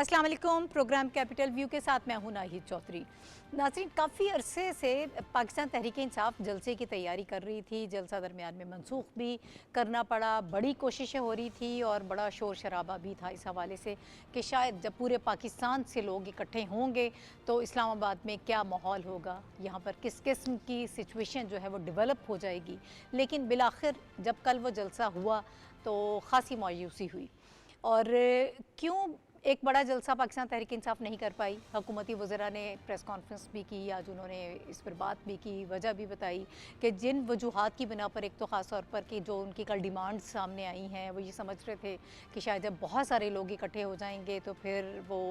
अस्सलाम वालेकुम। Programme capital view के साथ मैं हूं नाहिद चौधरी। नाज़रीन, काफ़ी अरसे से पाकिस्तान तहरीक इंसाफ जलसे की तैयारी कर रही थी। जलसा दरमियान में मनसूख भी करना पड़ा, बड़ी कोशिशें हो रही थी और बड़ा शोर शराबा भी था इस हवाले से कि शायद जब पूरे पाकिस्तान से लोग इकट्ठे होंगे तो इस्लामाबाद में क्या माहौल होगा, यहाँ पर किस किस्म की सिचुएशन जो है वो डेवलप हो जाएगी। लेकिन बिलाखिर जब कल वो जलसा हुआ तो ख़ासी मायूसी हुई। और क्यों एक बड़ा जलसा पाकिस्तान तहरीक इंसाफ नहीं कर पाई? हुकूमती वज़रा ने प्रेस कॉन्फ्रेंस भी की, आज उन्होंने इस पर बात भी की, वजह भी बताई कि जिन वजूहात की बिना पर, एक तो ख़ास तौर पर कि जो उनकी कल डिमांड्स सामने आई हैं, वो ये समझ रहे थे कि शायद जब बहुत सारे लोग इकट्ठे हो जाएंगे तो फिर वो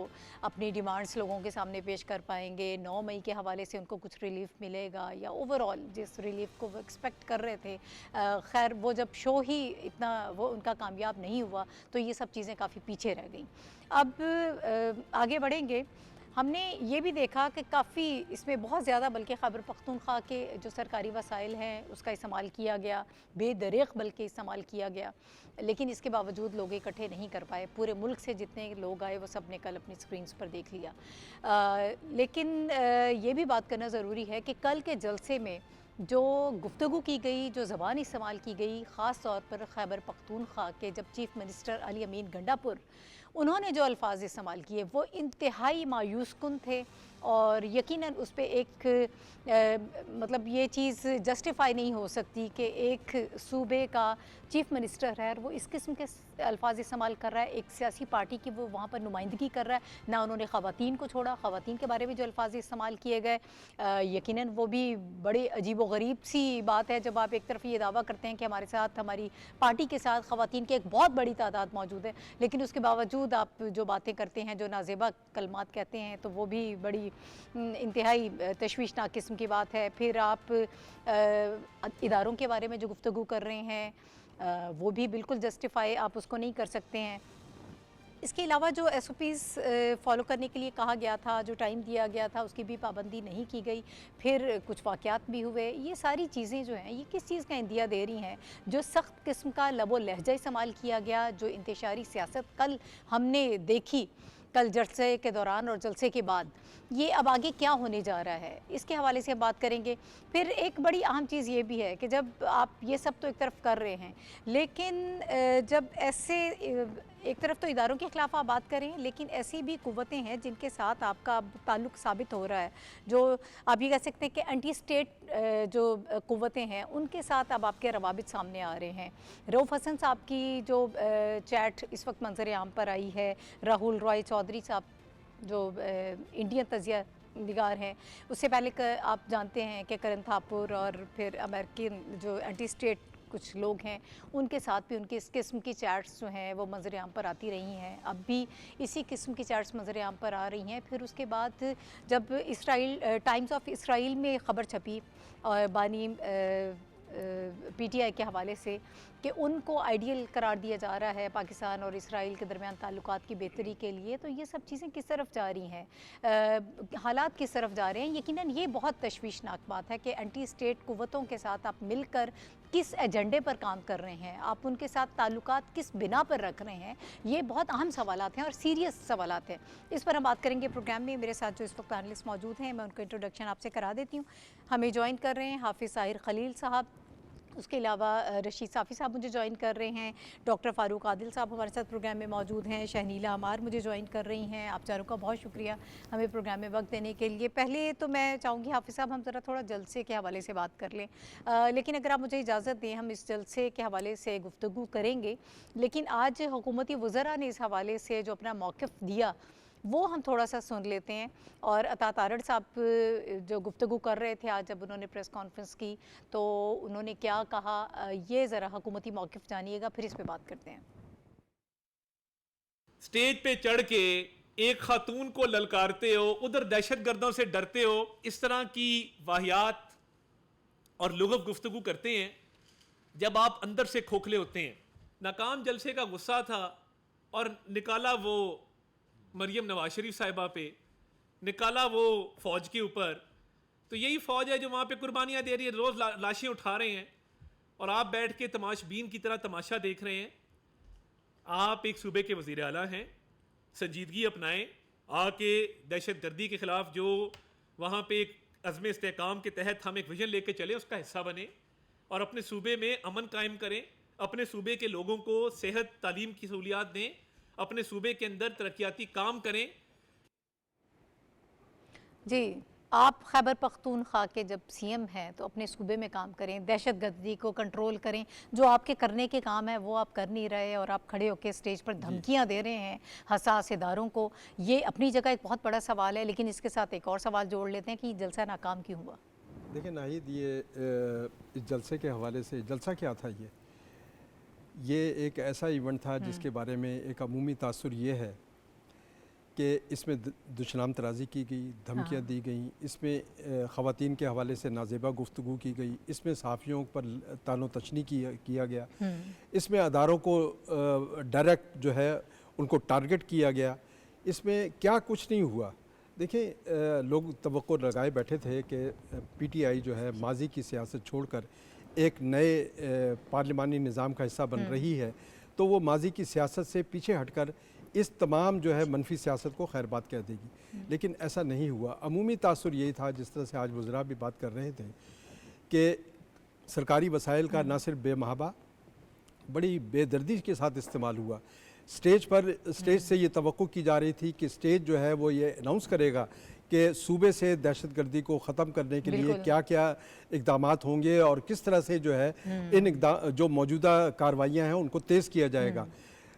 अपनी डिमांड्स लोगों के सामने पेश कर पाएंगे। 9 मई के हवाले से उनको कुछ रिलीफ मिलेगा या ओवरऑल जिस रिलीफ को वो एक्सपेक्ट कर रहे थे। खैर, वो जब शो ही इतना वो उनका कामयाब नहीं हुआ तो ये सब चीज़ें काफ़ी पीछे रह गई। अब आगे बढ़ेंगे। हमने ये भी देखा कि काफ़ी इसमें बहुत ज़्यादा, बल्कि खैबर पख्तूनख्वा के जो सरकारी वसाइल हैं उसका इस्तेमाल किया गया, बेदरीग़ बल्कि इस्तेमाल किया गया, लेकिन इसके बावजूद लोग इकट्ठे नहीं कर पाए। पूरे मुल्क से जितने लोग आए वो सब ने कल अपनी स्क्रीन्स पर देख लिया। लेकिन ये भी बात करना ज़रूरी है कि कल के जलसे में जो गुफ्तगू की गई, जो ज़बान इस्तेमाल की गई, ख़ास तौर पर खैबर पख्तूनख्वा के जब चीफ़ मिनिस्टर अली अमीन गंडापुर, उन्होंने जो अल्फाज इस्तेमाल किए वो इंतहाई मायूस कुन थे। और यकीनन उस पर एक मतलब ये चीज़ जस्टिफाई नहीं हो सकती कि एक सूबे का चीफ़ मिनिस्टर है और वो इस किस्म के अल्फाज इस्तेमाल कर रहा है, एक सियासी पार्टी की वो वहाँ पर नुमाइंदगी कर रहा है। ना उन्होंने ख़वातीन को छोड़ा, ख़वातीन के बारे में जो अल्फाज इस्तेमाल किए गए, यकीनन वो भी बड़ी अजीब व गरीब सी बात है जब आप एक तरफ ये दावा करते हैं कि हमारे साथ, हमारी पार्टी के साथ ख़वातीन की एक बहुत बड़ी तादाद मौजूद है, लेकिन उसके बावजूद आप जो बातें करते हैं, जो नाज़ेबा कलमात कहते हैं, तो वो भी बड़ी इंतहाई तशवीशनाक किस्म की बात है। फिर आप इदारों के बारे में जो गुफ्तगू कर रहे हैं वो भी बिल्कुल जस्टिफाई आप उसको नहीं कर सकते हैं। इसके अलावा जो SOPs फ़ॉलो करने के लिए कहा गया था, जो टाइम दिया गया था, उसकी भी पाबंदी नहीं की गई। फिर कुछ वाक़यात भी हुए। ये सारी चीज़ें जो हैं ये किस चीज़ का इंदिया दे रही हैं? जो सख्त किस्म का लबो लहजा इस्तेमाल किया गया, जो इंतशारी सियासत कल हमने देखी, कल जलसे के दौरान और जलसे के बाद, ये अब आगे क्या होने जा रहा है, इसके हवाले से बात करेंगे। फिर एक बड़ी अहम चीज़ ये भी है कि जब आप ये सब तो एक तरफ कर रहे हैं, लेकिन जब ऐसे एक तरफ तो इदारों के ख़िलाफ़ आप बात करें, लेकिन ऐसी भी क़ुव्वतें हैं जिनके साथ आपका ताल्लुक़ साबित हो रहा है, जो आप ये कह सकते हैं कि एंटी स्टेट जो क़ुव्वतें हैं उनके साथ अब आपके रवाबित सामने आ रहे हैं। रऊफ़ हसन साहब की जो चैट इस वक्त मंजर आम पर आई है, राहुल रॉय चौधरी साहब जो इंडियन तजिया निगार हैं, उससे पहले आप जानते हैं कि करण थापुर और फिर अमेरिकन जो एंटी स्टेट कुछ लोग हैं, उनके साथ भी उनकी इस किस्म की चैट्स जो हैं वो मंजर आम पर आती रही हैं। अब भी इसी किस्म की चैट्स मंजर आम पर आ रही हैं। फिर उसके बाद जब इसराइल टाइम्स ऑफ इसराइल में ख़बर छपी और बानी PTI के हवाले से कि उनको आइडियल करार दिया जा रहा है पाकिस्तान और इसराइल के दरमियान ताल्लुकात की बेहतरी के लिए, तो ये सब चीज़ें किस तरफ जा रही हैं, हालात किस तरफ जा रहे हैं? यकीनन ये बहुत तशवीशनाक बात है कि एंटी स्टेट क़ुव्वतों के साथ आप मिलकर किस एजेंडे पर काम कर रहे हैं, आप उनके साथ ताल्लुकात किस बिना पर रख रहे हैं, ये बहुत अहम सवालात हैं और सीरियस सवालात हैं। इस पर हम बात करेंगे प्रोग्राम में। मेरे साथ जो इस वक्त पैनलिस्ट मौजूद हैं, मैं उनका इंट्रोडक्शन आपसे करा देती हूँ। हमें ज्वाइन कर रहे हैं हाफिज़ ताहिर खलील साहब, उसके अलावा रशीद साफ़ी साहब मुझे ज्वाइन कर रहे हैं, डॉक्टर फ़ारूक आदिल साहब हमारे साथ प्रोग्राम में मौजूद हैं, शहनीला अमार मुझे ज्वाइन कर रही हैं। आप चारों का बहुत शुक्रिया हमें प्रोग्राम में वक्त देने के लिए। पहले तो मैं चाहूँगी हाफिज़ साहब हम ज़रा थोड़ा जलसे के हवाले से बात कर लें, लेकिन अगर आप मुझे इजाज़त दें हम इस जलसे के हवाले से गुफ्तगू करेंगे, लेकिन आज हुकूमती वज़रा ने इस हवाले से जो अपना मौक़िफ़ दिया वो हम थोड़ा सा सुन लेते हैं। और अता तारड़ साहब जो गुफ्तगू कर रहे थे आज जब उन्होंने प्रेस कॉन्फ्रेंस की, तो उन्होंने क्या कहा, ये ज़रा हुकूमती मौक़िफ़ जानिएगा, फिर इस पे बात करते हैं। स्टेज पे चढ़ के एक खातून को ललकारते हो, उधर दहशतगर्दों से डरते हो, इस तरह की वाहियात और लुग़व गुफ्तगू करते हैं जब आप अंदर से खोखले होते हैं। नाकाम जलसे का गुस्सा था और निकाला वो मरियम नवाज शरीफ साहिबा पे, निकाला वो फ़ौज के ऊपर। तो यही फ़ौज है जो वहाँ पे कुर्बानियाँ दे रही है, रोज़ लाशें उठा रहे हैं और आप बैठ के तमाशबीन की तरह तमाशा देख रहे हैं। आप एक सूबे के वज़ीर आला हैं, संजीदगी अपनाएं, आके दहशत गर्दी के ख़िलाफ़ जो वहाँ पे एक अज़्म इस्तेहकाम के तहत हम एक विजन लेके चले उसका हिस्सा बने और अपने सूबे में अमन कायम करें, अपने सूबे के लोगों को सेहत तालीम की सहूलियात दें, अपने सूबे के अंदर तरक्याती काम करें। जी, आप खैबर पख्तूनख्वा के जब सीएम हैं तो अपने सूबे में काम करें, दहशत गर्दी को कंट्रोल करें, जो आपके करने के काम है वो आप कर नहीं रहे और आप खड़े होकर स्टेज पर धमकियां दे रहे हैं हसास इदारों को। ये अपनी जगह एक बहुत बड़ा सवाल है, लेकिन इसके साथ एक और सवाल जोड़ लेते हैं कि जलसा नाकाम क्यों हुआ? देखिए नाहिद, ये इस जलसे के हवाले से, जलसा क्या था ये एक ऐसा इवेंट था जिसके बारे में एक अमूमी तासुर ये है कि इसमें दुशनाम तराजी की गई, धमकियाँ दी गई, इसमें ख़वातीन के हवाले से नाजेबा गुफ्तगू की गई, इसमें सहाफ़ियों पर तानो तशनी किया गया, इसमें अदारों को डायरेक्ट जो है उनको टारगेट किया गया। इसमें क्या कुछ नहीं हुआ। देखिए, लोग तवक्को लगाए बैठे थे कि पीटीआई जो है माजी की सियासत छोड़कर एक नए पार्लिमानी निज़ाम का हिस्सा बन रही है, तो वो माजी की सियासत से पीछे हटकर इस तमाम जो है मनफी सियासत को खैरबाद कह देगी, लेकिन ऐसा नहीं हुआ। अमूमी तासुर यही था, जिस तरह से आज वज़रा भी बात कर रहे थे, कि सरकारी वसाइल का ना सिर्फ बेमहाबा, बड़ी बेदर्दी के साथ इस्तेमाल हुआ। स्टेज से ये तवक्को की जा रही थी कि स्टेज जो है वो ये अनाउंस करेगा कि सूबे से दहशतगर्दी को ख़त्म करने के लिए क्या क्या इक़दामात होंगे और किस तरह से जो है जो मौजूदा कार्रवाइयाँ हैं उनको तेज़ किया जाएगा।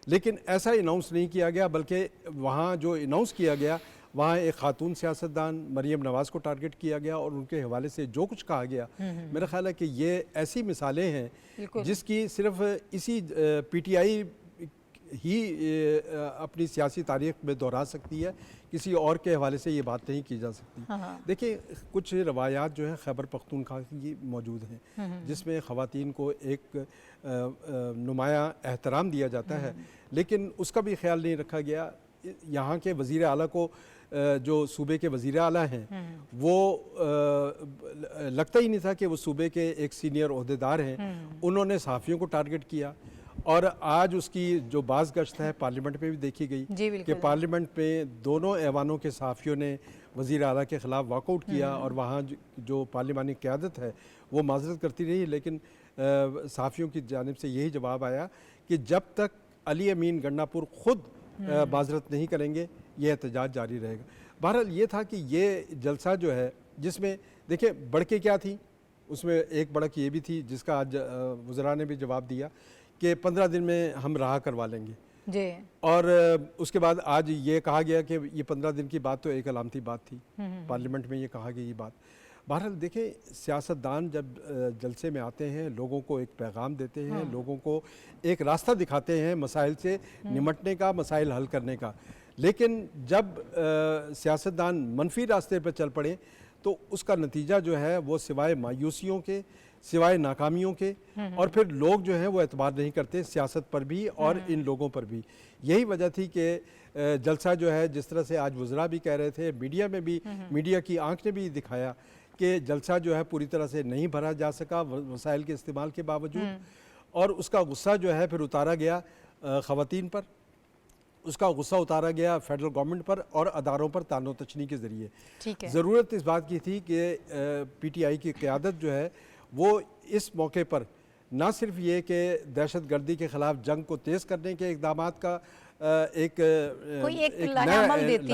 लेकिन ऐसा अनाउंस नहीं किया गया, बल्कि वहाँ जो अनाउंस किया गया वहाँ एक खातून सियासतदान मरीम नवाज़ को टारगेट किया गया और उनके हवाले से जो कुछ कहा गया, मेरा ख्याल है कि ये ऐसी मिसालें हैं जिसकी सिर्फ इसी पीटीआई ही अपनी सियासी तारीख में दोहरा सकती है, किसी और के हवाले से ये बात नहीं की जा सकती। देखिए, कुछ रवायात जो हैं खैबर पख्तूनख्वा की मौजूद हैं जिसमें ख़वातीन को एक नुमाया एहतराम दिया जाता है, लेकिन उसका भी ख्याल नहीं रखा गया। यहाँ के वज़ीर आला को, जो सूबे के वज़ीर आला हैं, वो लगता ही नहीं था कि वो सूबे के एक सीनियर ओहदेदार हैं। उन्होंने सहाफ़ियों को टारगेट किया और आज उसकी जो बाज़ गश्त है पार्लियामेंट में भी देखी गई कि पार्लियामेंट में दोनों ऐवानों के सहाफ़ियों ने वज़ीर आला के ख़िलाफ़ वॉकआउट किया और वहाँ जो पार्लिमानी क़यादत है वो माज़रत करती रही, लेकिन सहाफ़ियों की जानिब से यही जवाब आया कि जब तक अली अमीन गन्नापुर ख़ुद माज़रत नहीं करेंगे ये एहतजाज जारी रहेगा। बहरहाल ये था कि ये जलसा जो है, जिसमें देखिए बढ़के क्या थी, उसमें एक बढ़क ये भी थी जिसका आज वज़रा ने भी जवाब दिया कि 15 दिन में हम रहा करवा लेंगे जी। और उसके बाद आज ये कहा गया कि ये 15 दिन की बात तो एक अलामती बात थी, पार्लियामेंट में ये कहा गया ये बात। बहरहाल देखिए, सियासतदान जब जलसे में आते हैं, लोगों को एक पैगाम देते हैं, लोगों को एक रास्ता दिखाते हैं मसाइल से निमटने का, मसाइल हल करने का, लेकिन जब सियासतदान मनफी रास्ते पर चल पड़े तो उसका नतीजा जो है वो सिवाय मायूसियों के, सिवाय नाकामियों के, और फिर लोग जो हैं वो एतबार नहीं करते सियासत पर भी और इन लोगों पर भी। यही वजह थी कि जलसा जो है, जिस तरह से आज वज़रा भी कह रहे थे, मीडिया में भी, मीडिया की आंख ने भी दिखाया कि जलसा जो है पूरी तरह से नहीं भरा जा सका वसाइल के इस्तेमाल के बावजूद, और उसका गुस्सा जो है फिर उतारा गया ख़वातीन पर, उसका गुस्सा उतारा गया फेडरल गवर्नमेंट पर और अदारों पर तानो तशनी के ज़रिए। ज़रूरत इस बात की थी कि पीटीआई की क़यादत जो है वो इस मौके पर ना सिर्फ ये कि दहशत गर्दी के ख़िलाफ़ जंग को तेज़ करने के इक़दामात का एक नया अमल देती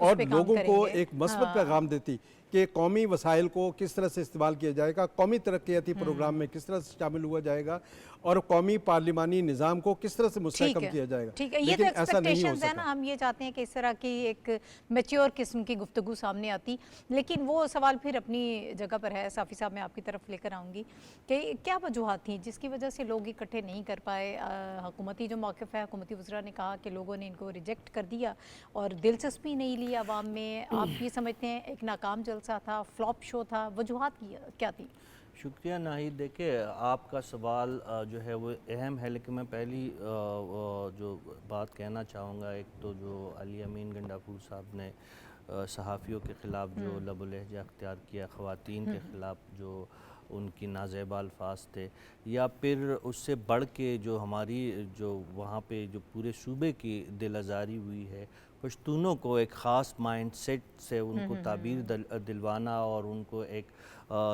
और लोगों को एक मस्बत पैगाम देती कि कौमी वसाइल को किस तरह से इस्तेमाल किया जाएगा, कौमी तरक्याती प्रोग्राम में किस तरह से शामिल हुआ जाएगा और कौमी पार्लिमानी निज़ाम को किस तरह से मुस्तहकम किया जाएगा। ठीक है, ये तो एक्सपेक्टेशंस है ना, हम ये चाहते हैं कि इस तरह की एक मैच्योर किस्म की गुफ्तगू सामने आती, लेकिन वो सवाल फिर अपनी जगह पर है। साफ़ी साहब, मैं आपकी तरफ लेकर आऊँगी कि क्या वजूहात थी जिसकी वजह से लोग इकट्ठे नहीं कर पाए। हुकूमती जो मौक़िफ़ है, हुकूमती वज़रा ने कहा कि लोगों ने इनको रिजेक्ट कर दिया और दिलचस्पी नहीं ली आवाम में। आप ये समझते हैं एक नाकाम जलसा था, फ्लॉप शो था, वजूहात क्या थी? शुक्रिया नाहिद। देखिए, आपका सवाल जो है वो अहम है, लेकिन मैं पहली जो बात कहना चाहूँगा, एक तो जो अली अमीन गंडापुर साहब ने सहाफ़ियों के ख़िलाफ़ जो लबो लहजा अख्तियार किया, ख़वातीन के ख़िलाफ़ जो उनकी नाज़ेबा अल्फाज थे, या फिर उससे बढ़ के जो हमारी जो वहाँ पे जो पूरे सूबे की दिल आज़ारी हुई है, पश्तूनों को एक ख़ास माइंड सेट से उनको ताबीर दिलवाना और उनको एक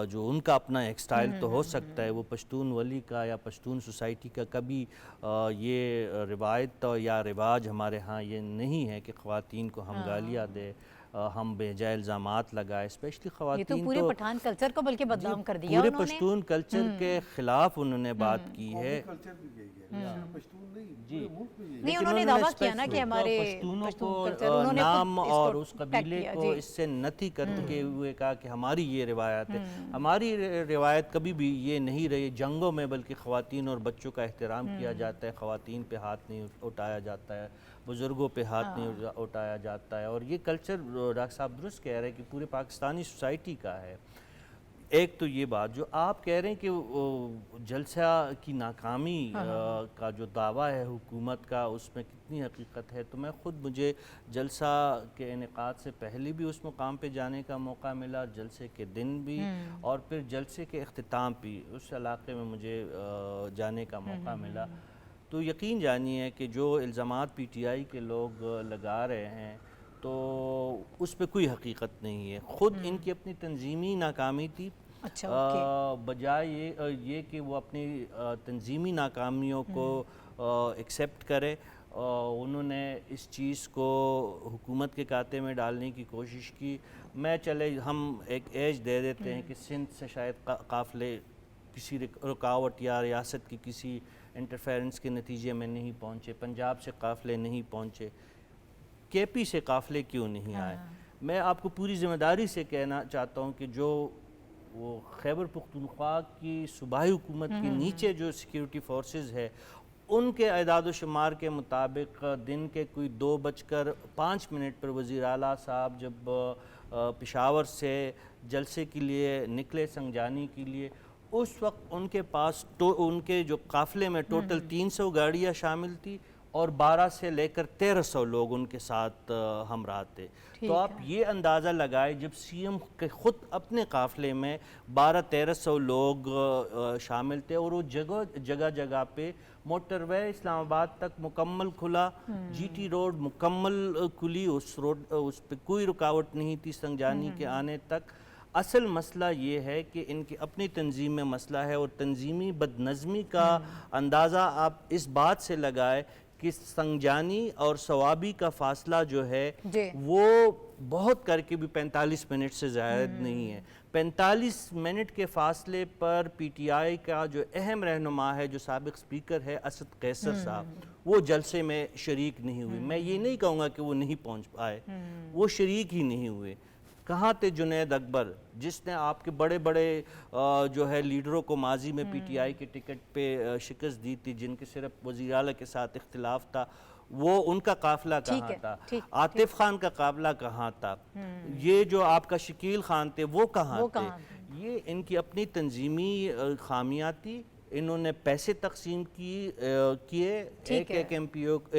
जो उनका अपना एक स्टाइल तो हो सकता है, वो पश्तून वली का या पश्तून सोसाइटी का कभी ये रिवायत या रिवाज हमारे यहाँ ये नहीं है कि ख़वातीन को हम गालियाँ दें, हम बेजा इल्ज़ामात लगाए, स्पेशली ये तो ख़वातीन पूरे तो पठान कल्चर को बल्कि बदनाम कर दिया पूरे उन्होंने। पश्तून कल्चर के ख़िलाफ़ उन्होंने बात की है। जी नहीं, उन्होंने दावा किया ना कि हमारे पश्तूनों को कल्चर, उन्होंने नाम खुद और इसको उस टैग कबीले किया, को जी। इससे नथी करते हुए कहा कि हमारी ये रिवायत है। हमारी रिवायत कभी भी ये नहीं रही जंगों में, बल्कि ख़वातीन और बच्चों का एहतराम किया जाता है, ख़वातीन पे हाथ नहीं उठाया जाता है, बुज़ुर्गों पे हाथ नहीं उठाया जाता है। और ये कल्चर डॉक्टर साहब दुरुस्त कह रहे हैं कि पूरे पाकिस्तानी सोसाइटी का है। एक तो ये बात जो आप कह रहे हैं कि जलसा की नाकामी का जो दावा है हुकूमत का, उसमें कितनी हकीकत है, तो मैं ख़ुद मुझे जलसा के इनेकाद से पहले भी उस मुकाम पे जाने का मौका मिला, जलसे के दिन भी, और फिर जलसे के अख्तिताम भी उस इलाके में मुझे जाने का मौका मिला। तो यकीन जानिए कि जो इल्ज़ामात PTI के लोग लगा रहे हैं तो उस पर कोई हकीकत नहीं है। ख़ुद इनकी अपनी तंजीमी नाकामी थी। अच्छा, बजाय ये कि वो अपनी तंजीमी नाकामियों को एक्सेप्ट करे, उन्होंने इस चीज़ को हुकूमत के खाते में डालने की कोशिश की। मैं चले हम एक एज दे देते हैं कि सिंध से शायद काफ़िले किसी रुकावट या रियासत की किसी इंटरफेरेंस के नतीजे में नहीं पहुँचे, पंजाब से काफ़िले नहीं पहुँचे, KP से काफ़िले क्यों नहीं आए। मैं आपको पूरी ज़िम्मेदारी से कहना चाहता हूँ कि जो वो खैबर पख्तूनख्वा की सूबाई हुकूमत के नीचे जो सिक्योरिटी फोर्सेस है, उनके एदाद शुमार के मुताबिक दिन के कोई 2:05 पर वज़ीर आला साहब जब पेशावर से जलसे के लिए निकले संगजानी के लिए, उस वक्त उनके पास उनके जो काफ़िले में टोटल 300 गाड़ियाँ शामिल थी और 12 से लेकर 1300 लोग उनके साथ हमरा थे। तो आप ये अंदाज़ा लगाए जब CM के ख़ुद अपने काफ़िले में 1200-1300 लोग शामिल थे और वो जगह जगह पे मोटरवे इस्लामाबाद तक मुकम्मल खुला, GT रोड मुकम्मल खुली, उस रोड उस पर कोई रुकावट नहीं थी संगजानी के आने तक। असल मसला ये है कि इनकी अपनी तंजीम में मसला है, और तंजीमी बदनज़मी का अंदाज़ा आप इस बात से लगाए कि संगजानी और सवाबी का फासला जो है वो बहुत करके भी 45 मिनट से ज़्यादा नहीं है। 45 मिनट के फासले पर PTI का जो अहम रहनुमा है, जो साबिक़ स्पीकर है असद कैसर साहब, वो जलसे में शरीक नहीं हुए। मैं ये नहीं कहूँगा कि वो नहीं पहुँच पाए, वो शरीक ही नहीं हुए। कहाँ थे जुनैद अकबर, जिसने आपके बड़े बड़े जो है लीडरों को माजी में PTI के टिकट पे शिकस्त दी थी, जिनके सिर्फ वज़ीर आला के साथ इख्तिलाफ था, वो उनका काफ़िला कहाँ था? आतिफ खान का काफ़िला कहाँ था? ये जो आपका शकील खान थे वो कहाँ थे? ये इनकी अपनी तंजीमी खामियाँ थी। इन्होंने पैसे तकसीम किए, एक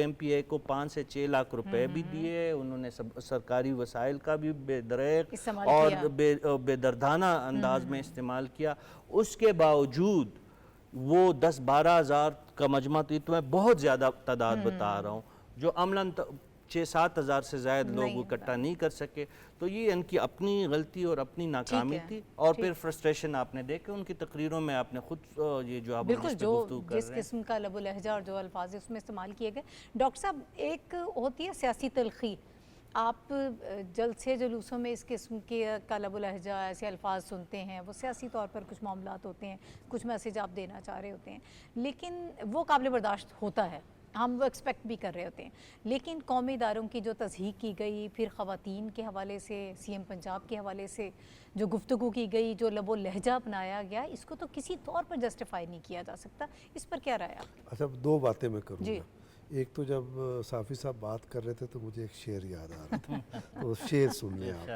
MPA को 5 से 6 लाख रुपए भी दिए। उन्होंने सरकारी वसाइल का भी बेदरेक और बेदर्दाना अंदाज में इस्तेमाल किया। उसके बावजूद वो 10-12 हज़ार का मजमा थी, तो मैं बहुत ज़्यादा तादाद बता रहा हूँ, जो अमलन 6-7 हज़ार से ज़्यादा लोग इकट्ठा नहीं कर सके। तो ये इनकी अपनी गलती और अपनी नाकामी थी। और फिर फ्रस्ट्रेशन आपने देखे उनकी तकरीरों में, आपने खुद ये जो आप बिल्कुल जो जिस किस्म का लबो लहजा और जो अल्फाज उसमें इस्तेमाल किए गए। डॉक्टर साहब, एक होती है सियासी तलखी, आप जलसे जुलूसों में इस किस्म के का लबो लहजा ऐसे अल्फाज सुनते हैं, वो सियासी तौर पर कुछ मामलात होते हैं, कुछ मैसेज आप देना चाह रहे होते हैं, लेकिन वो काबिल बर्दाश्त होता है, हम वो एक्सपेक्ट भी कर रहे होते हैं। लेकिन कौमी इदारों की जो तज़हीक की गई, फिर ख़वातीन के हवाले से CM पंजाब के हवाले से जो गुफ्तगू की गई, जो लबो लहजा अपनाया गया, इसको तो किसी तौर पर जस्टिफाई नहीं किया जा सकता। इस पर क्या राय आप? अच्छा, 2 बातें मैं करूँगा। एक तो जब साफ़ी साहब बात कर रहे थे तो मुझे एक शेर याद आ रहा था, तो शेर सुन लें आप।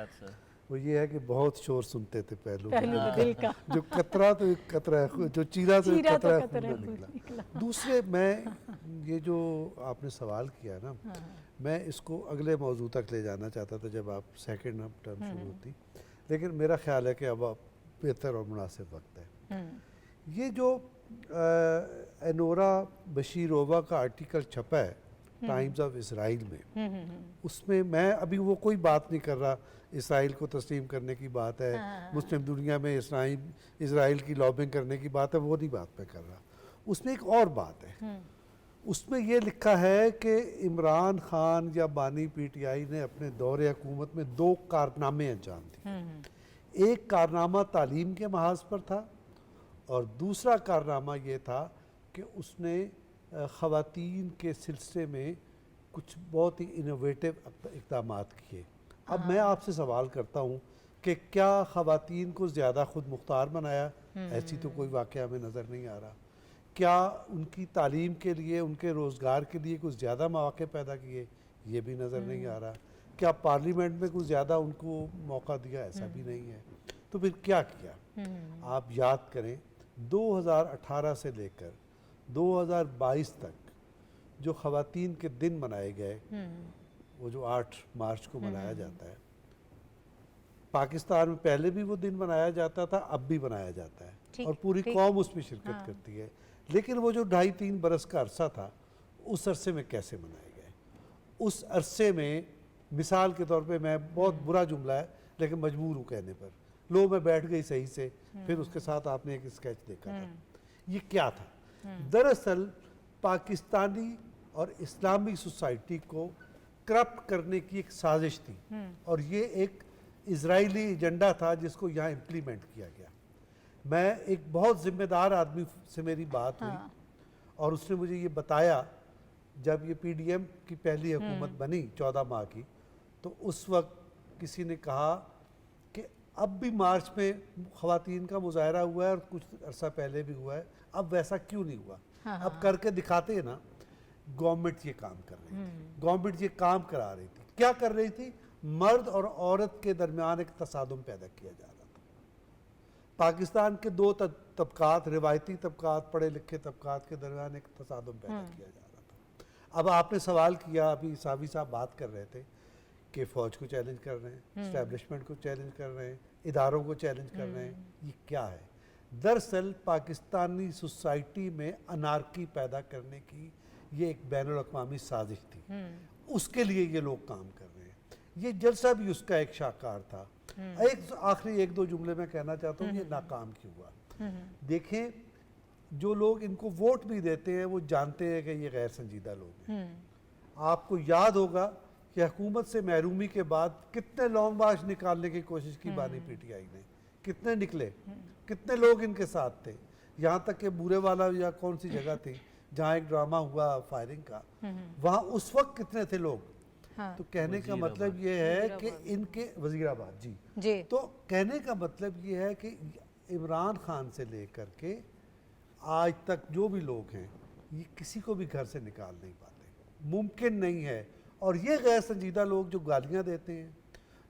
वो ये है कि बहुत शोर सुनते थे पहलू दिल का, जो कतरा तो एक कतरा है, जो चीरा तो एक कतरा निकला। दूसरे, मैं ये जो आपने सवाल किया ना, मैं इसको अगले मौजू तक ले जाना चाहता था जब आप सेकंड टर्म शुरू होती, लेकिन मेरा ख्याल है कि अब बेहतर और मुनासिब वक्त है। ये जो एनोरा बशीरोवा का आर्टिकल छपा है टाइम्स ऑफ इसराइल में, उसमें मैं अभी वो कोई बात नहीं कर रहा इसराइल को तस्लीम करने की बात है, मुस्लिम दुनिया में इसराइल की लॉबिंग करने की बात है, वो नहीं बात मैं कर रहा। उसमें एक और बात है, उसमें ये लिखा है कि इमरान खान या बानी पीटीआई ने अपने दौरे हुकूमत में 2 कारनामे अंजाम दिए। एक कारनामा तालीम के महाज पर था और दूसरा कारनामा ये था कि उसने ख़वातीन के सिलसिले में कुछ बहुत ही इनोवेटिव इक़दाम किए। अब मैं आपसे सवाल करता हूँ कि क्या ख़वातीन को ज़्यादा खुद मुख्तार बनाया? ऐसी तो कोई वाक़या हमें नज़र नहीं आ रहा। क्या उनकी तालीम के लिए, उनके रोज़गार के लिए कुछ ज़्यादा मौक़े पैदा किए? ये भी नज़र नहीं आ रहा। क्या पार्लियामेंट में कुछ ज़्यादा उनको मौका दिया? ऐसा भी नहीं है। तो फिर क्या किया? आप याद करें 2018 से लेकर 2022 तक जो ख़वातीन के दिन मनाए गए, वो जो 8 मार्च को मनाया जाता है, पाकिस्तान में पहले भी वो दिन मनाया जाता था, अब भी मनाया जाता है और पूरी कौम उसमें शिरकत करती है। लेकिन वो जो 2.5-3 बरस का अरसा था, उस अरसे में कैसे मनाए गए? उस अरसे में मिसाल के तौर पे, मैं बहुत बुरा जुमला है लेकिन मजबूर हूँ कहने पर, लो मैं बैठ गई सही से, फिर उसके साथ आपने एक स्केच देखा था। ये क्या था? दरअसल पाकिस्तानी और इस्लामी सोसाइटी को करप्ट करने की एक साजिश थी और ये एक इजरायली एजेंडा था जिसको यहाँ इम्प्लीमेंट किया गया। मैं एक बहुत ज़िम्मेदार आदमी से मेरी बात हुई और उसने मुझे ये बताया, जब ये पीडीएम की पहली हुकूमत बनी 14 माह की, तो उस वक्त किसी ने कहा कि अब भी मार्च में ख़वातीन का मुजाहरा हुआ है और कुछ अरसा पहले भी हुआ है, अब वैसा क्यों नहीं हुआ? अब करके दिखाते हैं ना। गवर्नमेंट ये काम कर रही थी, गवर्नमेंट ये काम करा रही थी। क्या कर रही थी? मर्द और औरत के दरमियान एक तसादुम पैदा किया जा रहा था। पाकिस्तान के 2 तबकात, रिवायती तबकात, पढ़े लिखे तबकात के दरमियान एक तसादुम पैदा किया जा रहा था। अब आपने सवाल किया, अभी सावी साहब बात कर रहे थे कि फ़ौज को चैलेंज कर रहे हैं, इस्टेब्लिशमेंट को चैलेंज कर रहे हैं, इदारों को चैलेंज कर रहे हैं। ये क्या है? दरअसल पाकिस्तानी सोसाइटी में अनारकी पैदा करने की ये एक बैनुल-अक़वामी साजिश थी। उसके लिए ये लोग काम कर रहे हैं। ये जलसा भी उसका एक शाकार था। एक आखिरी 1-2 जुमले में कहना चाहता हूँ, ये नाकाम क्यों हुआ? देखें, जो लोग इनको वोट भी देते हैं वो जानते हैं कि ये गैर संजीदा लोग हैं। आपको याद होगा कि हुकूमत से महरूमी के बाद कितने लॉन्ग मार्च निकालने की कोशिश की बानी पीटीआई ने, कितने निकले, कितने लोग इनके साथ थे। यहाँ तक कि बूरे वाला या कौन सी जगह थी जहाँ एक ड्रामा हुआ फायरिंग का, वहाँ उस वक्त कितने थे लोग? तो कहने का मतलब ये है कि इनके वजीराबाद जी, तो कहने का मतलब ये है कि इमरान खान से लेकर के आज तक जो भी लोग हैं, ये किसी को भी घर से निकाल नहीं पाते, मुमकिन नहीं है। और ये गैर संजीदा लोग जो गालियाँ देते हैं,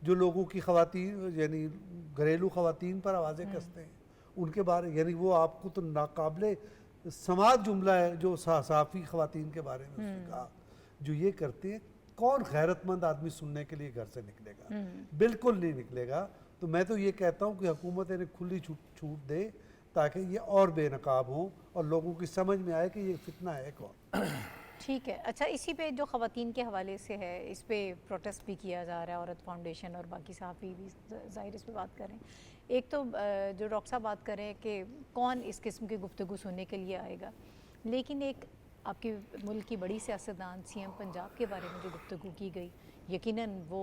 जो लोगों की ख़वातीन यानी घरेलू ख़वातीन पर आवाज़ें कसते हैं, उनके बारे, यानी वो आपको तो नाकाबिले समाज जुमला है जो सहाफ़ी ख़वातीन के बारे में उसने कहा, जो ये करते हैं। कौन गैरतमंद आदमी सुनने के लिए घर से निकलेगा? बिल्कुल नहीं निकलेगा। तो मैं तो ये कहता हूँ कि हुकूमत इन्हें खुली छूट दे ताकि ये और बेनकाब हों और लोगों की समझ में आए कि ये फितना है कौन। ठीक है। अच्छा, इसी पे जो ख़वातीन के हवाले से है, इस पे प्रोटेस्ट भी किया जा रहा है, औरत फाउंडेशन और बाकी सहाफ़ी भी ज़ाहिर इस पे बात करें। एक तो जो डॉक्टर साहब बात कर रहे हैं कि कौन इस किस्म की गुफ्तगू सुनने के लिए आएगा, लेकिन एक आपके मुल्क की बड़ी सियासतदान सीएम पंजाब के बारे में जो गुफ्तगू की गई, यकीनन वो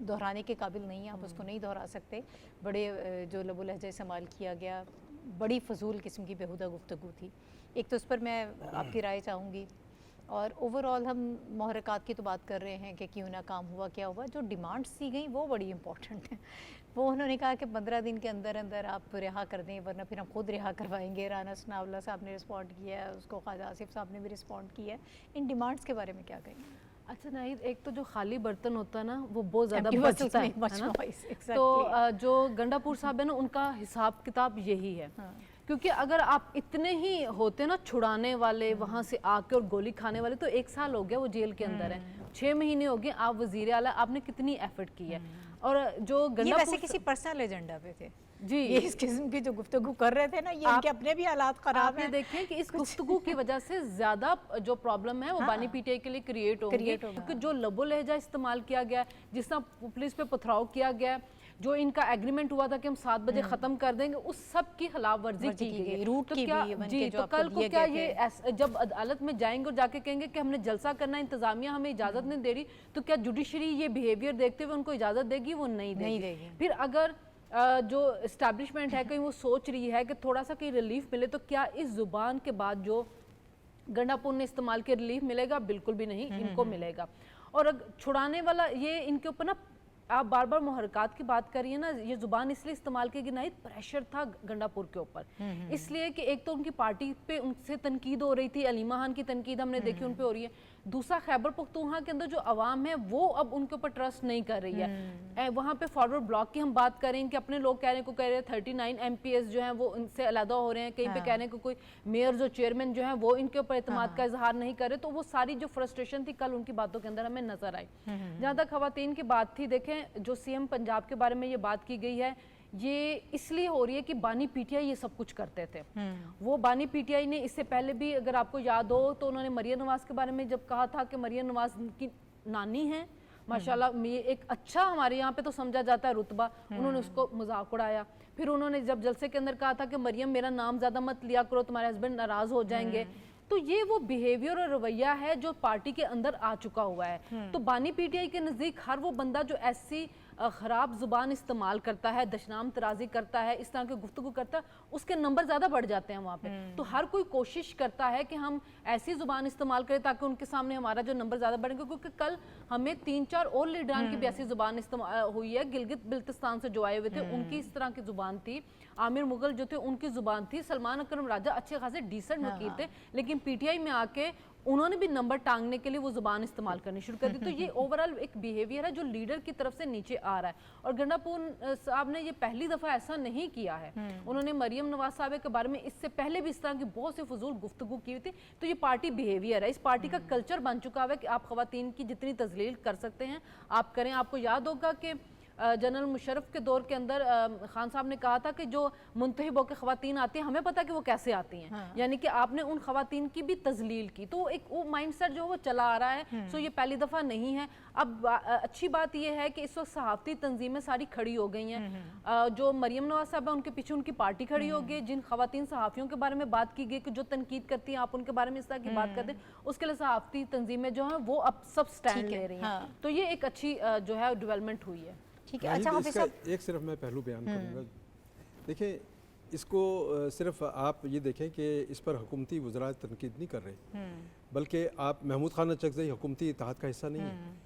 दोहराने के काबिल नहीं है, आप उसको नहीं दोहरा सकते। बड़े जो लबो लहजा इस्तेमाल किया गया, बड़ी फजूल किस्म की बेहुदा गुफ्तगू थी। एक तो उस पर मैं आपकी राय चाहूँगी, और ओवरऑल हम मुहर्रिकात की तो बात कर रहे हैं कि क्यों ना काम हुआ, क्या हुआ। जो डिमांड्स दी गई वो बड़ी इंपॉर्टेंट है। वो उन्होंने कहा कि 15 दिन के अंदर अंदर आप रिहा कर दें, वरना फिर हम खुद रिहा करवाएंगे। राना सनाउल्लाह साहब ने रिस्पॉन्ड किया है, उसको ख्वाजा आसिफ साहब ने भी रिस्पॉन्ड किया है। इन डिमांड्स के बारे में क्या कहेंगे? अच्छा नाहिद, एक तो जो खाली बर्तन होता है ना, वो बहुत ज़्यादा बचता है ना? तो जो गंडापुर साहब है ना, उनका हिसाब किताब यही है। क्योंकि अगर आप इतने ही होते ना छुड़ाने वाले, वहाँ से आके और गोली खाने वाले, तो 1 साल हो गया वो जेल के अंदर है, 6 महीने हो गए आप वजीर आला, आपने कितनी एफर्ट की है। और जो ये वैसे किसी पर्सनल एजेंडा पे थे, जी ये इस किस्म की जो गुफ्तगू कर रहे थे ना, ये इनके अपने भी हालात खराब आपने हैं। देखें कि इस गुफ्तगू की वजह से ज्यादा जो प्रॉब्लम है वो बानी पीटीआई के लिए क्रिएट होंगे, क्योंकि जो लबो लहजा इस्तेमाल किया गया, जिस तरह पुलिस पे पथराव किया गया, जो इनका एग्रीमेंट हुआ था कि हम 7 बजे खत्म कर देंगे, उस सब की खिलाफ वर्जी की गई। रूट तो की क्या भी इवन जी के जो तो आपको कल को दिए क्या गए ये जब अदालत में जाएंगे और जाके कहेंगे कि हमने जलसा करना, इंतजामिया हमें इजाजत नहीं दे रही, तो क्या जुडिशरी ये बिहेवियर देखते हुए उनको इजाजत देगी? वो नहीं देगी। फिर अगर जो इस्टेब्लिशमेंट है कहीं वो सोच रही है कि थोड़ा सा कहीं रिलीफ मिले, तो क्या इस जुबान के बाद जो गंडापुर ने इस्तेमाल किया रिलीफ मिलेगा? बिल्कुल भी नहीं, इनको मिलेगा। और छुड़ाने वाला ये इनके ऊपर ना, आप बार बार मुहरकात की बात करिए ना, ये जुबान इसलिए इस्तेमाल की नहीं, प्रेशर था गंडापुर के ऊपर, इसलिए कि एक तो उनकी पार्टी पे उनसे तनकीद हो रही थी, अलीमा खान की तनकीद हमने देखी उन पे हो रही है, दूसरा खैबर पख्तूनख्वा के अंदर जो अवाम है वो अब उनके ऊपर ट्रस्ट नहीं कर रही है। वहाँ पे फॉरवर्ड ब्लॉक की हम बात करें कि अपने लोग कह रहे 39 MPs जो हैं वो इनसे अलहदा हो रहे हैं, कहीं पे कह रहे हैं कि कोई मेयर और चेयरमैन जो हैं वो इनके ऊपर एतमाद का इजहार नहीं कर रहे, तो वो सारी जो फ्रस्ट्रेशन थी कल उनकी बातों के अंदर हमें नजर आई। जहाँ तक खवातीन की बात थी, देखें जो CM पंजाब के बारे में ये बात की गई है, ये इसलिए हो रही है कि बानी पीटीआई ये सब कुछ करते थे। वो बानी पीटीआई ने इससे पहले भी, अगर आपको याद हो, तो उन्होंने मरियम नवाज के बारे में जब कहा था कि मरियम नवाज की नानी है, माशाल्लाह ये एक अच्छा हमारे यहाँ पे तो समझा जाता है रुतबा, उन्होंने उसको मजाक उड़ाया। फिर उन्होंने जब जलसे के अंदर कहा था कि मरियम मेरा नाम ज्यादा मत लिया करो, तुम्हारे हस्बैंड नाराज हो जाएंगे। तो ये वो बिहेवियर और रवैया है जो पार्टी के अंदर आ चुका हुआ है। तो बानी पीटीआई के नज़दीक हर वो बंदा जो ऐसी ख़राब ज़ुबान इस्तेमाल करता है, दशनाम तराजी करता है, इस तरह की गुफ्तगू करता है, उसके नंबर ज़्यादा बढ़ जाते हैं वहाँ पे। तो हर कोई कोशिश करता है कि हम ऐसी ज़ुबान इस्तेमाल करें ताकि उनके सामने हमारा जो नंबर ज़्यादा बढ़े, क्योंकि कल हमें 3-4 और लीडरान की भी ऐसी ज़ुबान इस्तेमाल हुई है। गिलगित बिल्तिस्तान से जो आए हुए थे उनकी इस तरह की ज़ुबान थी, आमिर मुगल जो थे उनकी ज़ुबान थी, सलमान अकरम राजा अच्छे खासे डिसेंट वकील थे, लेकिन पीटीआई में आके उन्होंने भी नंबर टांगने के लिए वो जुबान इस्तेमाल करनी शुरू कर दी। तो ये ओवरऑल एक बिहेवियर है जो लीडर की तरफ से नीचे आ रहा है। और गंडापुर साहब ने ये पहली दफा ऐसा नहीं किया है, उन्होंने मरियम नवाज साहब के बारे में इससे पहले भी इस तरह की बहुत सी फजूल गुफ्तगू की हुई थी। तो ये पार्टी बिहेवियर है, इस पार्टी का कल्चर बन चुका है कि आप खवातीन की जितनी तजलील कर सकते हैं आप करें। आपको याद होगा कि जनरल मुशर्रफ के दौर के अंदर खान साहब ने कहा था कि जो मुंतहिब होकर खवातीन आती हैं हमें पता है कि वो कैसे आती हैं, यानी कि आपने उन खवातीन की भी तजलील की। तो एक वो माइंडसेट जो वो चला आ रहा है। सो ये पहली दफ़ा नहीं है। अब अच्छी बात यह है कि इस वक्त सहाफ़ती तंजीमें सारी खड़ी हो गई हैं। जो मरियम नवाज साहब है उनके पीछे उनकी पार्टी खड़ी हो गई। जिन खवातीन सहाफ़ियों के बारे में बात की गई कि जो तनकीद करती हैं, आप उनके बारे में इस तरह की बात करते हैं, उसके लिए सहाफ़ती तंजीमें जो हैं वो अब सब स्टैंड ले रही हैं। तो ये एक अच्छी जो है डेवलपमेंट हुई है। ठीक है। अच्छा हाफिज़ साहब, एक सिर्फ मैं पहलू बयान करूँगा। देखिए, इसको सिर्फ आप ये देखें कि इस पर हुकूमती वज़रा तनकीद नहीं कर रहे, बल्कि आप महमूद खान अचकज़ई हुकूमती इत्तेहाद का हिस्सा नहीं है।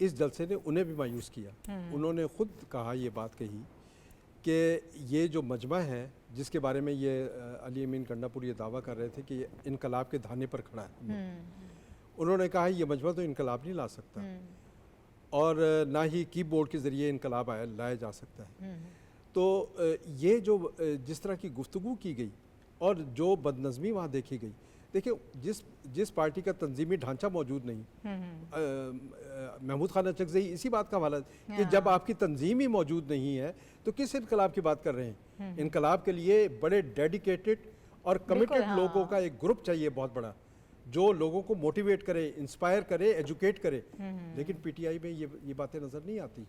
इस जलसे ने उन्हें भी मायूस किया। उन्होंने ख़ुद कहा, ये बात कही कि ये जो मजमा है जिसके बारे में ये अली अमीन गंडापुर ये दावा कर रहे थे कि ये इनकलाब के धाने पर खड़ा है, उन्होंने कहा ये मजमा तो इनकलाब नहीं ला सकता और ना ही कीबोर्ड के ज़रिए इनकलाब लाया जा सकता है। तो ये जो जिस तरह की गुफ्तगू की गई और जो बदनज़मी वहाँ देखी गई, देखिए जिस पार्टी का तंजीमी ढांचा मौजूद नहीं, महमूद खान अचकज़ई इसी बात का हवाला कि जब आपकी तंजीम ही मौजूद नहीं है तो किस इनकलाब की बात कर रहे हैं। इनकलाब के लिए बड़े डेडिकेटेड और कमिटेड लोगों का एक ग्रुप चाहिए बहुत बड़ा, जो लोगों को मोटिवेट करे, इंस्पायर करे, एजुकेट करे। लेकिन पीटीआई में ये बातें नज़र नहीं आती।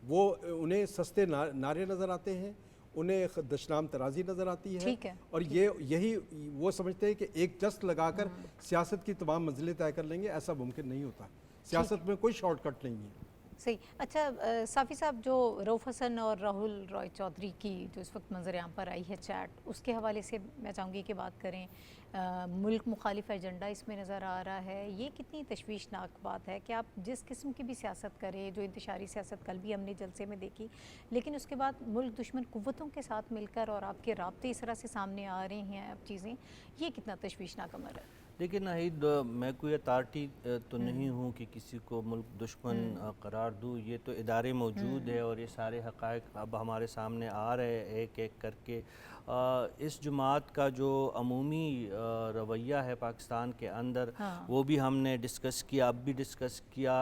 वो उन्हें सस्ते नारे नज़र आते हैं, उन्हें दशनाम तराजी नज़र आती है और यही वो समझते हैं कि एक जस्ट लगाकर सियासत की तमाम मंजिलें तय कर लेंगे। ऐसा मुमकिन नहीं होता। सियासत में कोई शॉर्टकट नहीं है। सही। अच्छा साफ़ी साहब, जो रऊफ़ हसन और राहुल रॉय चौधरी की जो इस वक्त मंजर यहाँ पर आई है चैट, उसके हवाले से मैं चाहूँगी कि बात करें। मुल्क मुखालिफ एजेंडा इसमें नज़र आ रहा है। ये कितनी तशवीशनाक बात है कि आप जिस किस्म की भी सियासत करें, जो इंतशारी सियासत कल भी हमने जलसे में देखी, लेकिन उसके बाद मुल्क दुश्मन कुव्वतों के साथ मिलकर और आपके राब्ते इस तरह से सामने आ रही हैं अब चीज़ें, ये कितना तशवीशनाक अमर है। देखिए नाहिद, मैं कोई अथॉरिटी तो नहीं हूँ कि किसी को मुल्क दुश्मन करार दूँ। ये तो इदारे मौजूद है और ये सारे हक़ाइक़ अब हमारे सामने आ रहे हैं एक एक करके। इस जमात का जो अमूमी रवैया है पाकिस्तान के अंदर, वो भी हमने डिस्कस किया, अब भी डिस्कस किया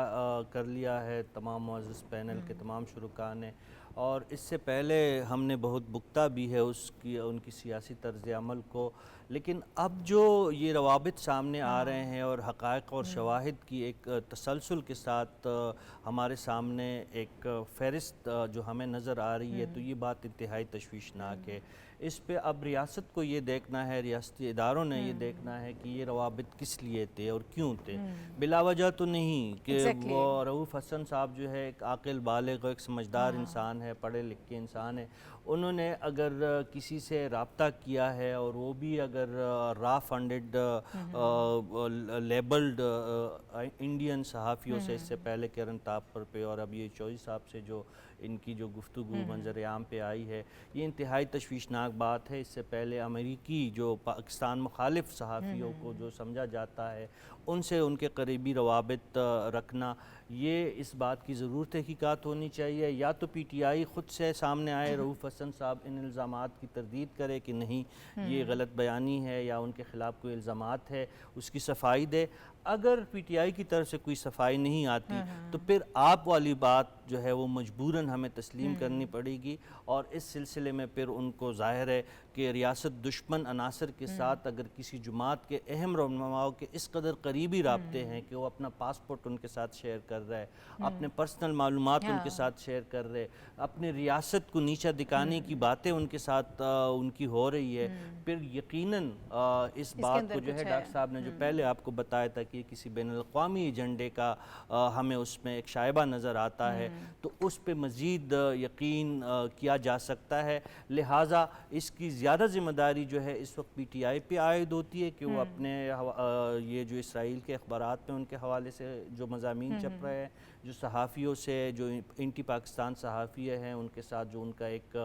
कर लिया है तमाम मुअज़्ज़ज़ पैनल के तमाम शुरुका ने। और इससे पहले हमने बहुत भुगता भी है उनकी सियासी तर्ज़ अमल को। लेकिन अब जो ये रवाबित सामने आ रहे हैं और हक़ाइक़ और शवाहिद की एक तसलसल के साथ हमारे सामने एक फ़हरिस्त जो हमें नज़र आ रही है, तो ये बात इंतहाई तशवीशनाक है। इस पे अब रियासत को ये देखना है, रियासती इदारों ने ये देखना है कि ये रवाबित किस लिए थे और क्यों थे। बिलावजह तो नहीं कि वो रऊफ़ हसन साहब जो है एक आकिल बालिग़ एक समझदार इंसान है, पढ़े लिखे इंसान है, उन्होंने अगर किसी से रब्ता किया है और वो भी अगर रा फंडेड लेबल्ड इंडियन सहाफ़ियों से, इससे पहले किरण तापर पे और अब ये चौधरी साहब से जो इनकी जो गुफ्तगू मंजर आम पे आई है, ये इंतहाई तशवीशनाक बात है। इससे पहले अमेरिकी जो पाकिस्तान मुखालिफ सहाफ़ियों को जो समझा जाता है, उनसे उनके करीबी रवाबित रखना, ये इस बात की ज़रूर तहकीकात होनी चाहिए। या तो PTI ख़ुद से सामने आए, रऊफ़ हसन साहब इन इल्ज़ामात की तरदीद करे कि नहीं ये गलत बयानी है या उनके ख़िलाफ़ कोई इल्ज़ामात है, उसकी सफाई दे। अगर PTI की तरफ से कोई सफाई नहीं आती तो फिर आप वाली बात जो है वो मजबूरन हमें तस्लीम करनी पड़ेगी। और इस सिलसिले में फिर उनको ज़ाहिर है कि रियासत दुश्मन अनासर के साथ अगर किसी जुमात के अहम रहनुमाओं के इस कदर करीबी राब्ते हैं कि वो अपना पासपोर्ट उनके साथ शेयर कर रहा है, अपने पर्सनल मालूमात उनके साथ शेयर कर रहे, अपनी रियासत को नीचा दिखाने की बातें उनके साथ उनकी हो रही है, फिर यकीनन इस बात को जो है डॉक्टर साहब ने जो पहले आपको बताया था कि किसी बैनुल-अक़वामी एजेंडे का हमें उसमें एक शायबा नज़र आता है, तो उस पे मज़ीद यकीन किया जा सकता है। लिहाजा इसकी ज़्यादा ज़िम्मेदारी जो है इस वक्त PTI पे आयद होती है कि वो अपने ये जो इसराइल के अखबारात में उनके हवाले से जो मज़ामीन छप रहे हैं, जो सहाफ़ियों से जो एंटी पाकिस्तान सहाफ़ी हैं उनके साथ जो उनका एक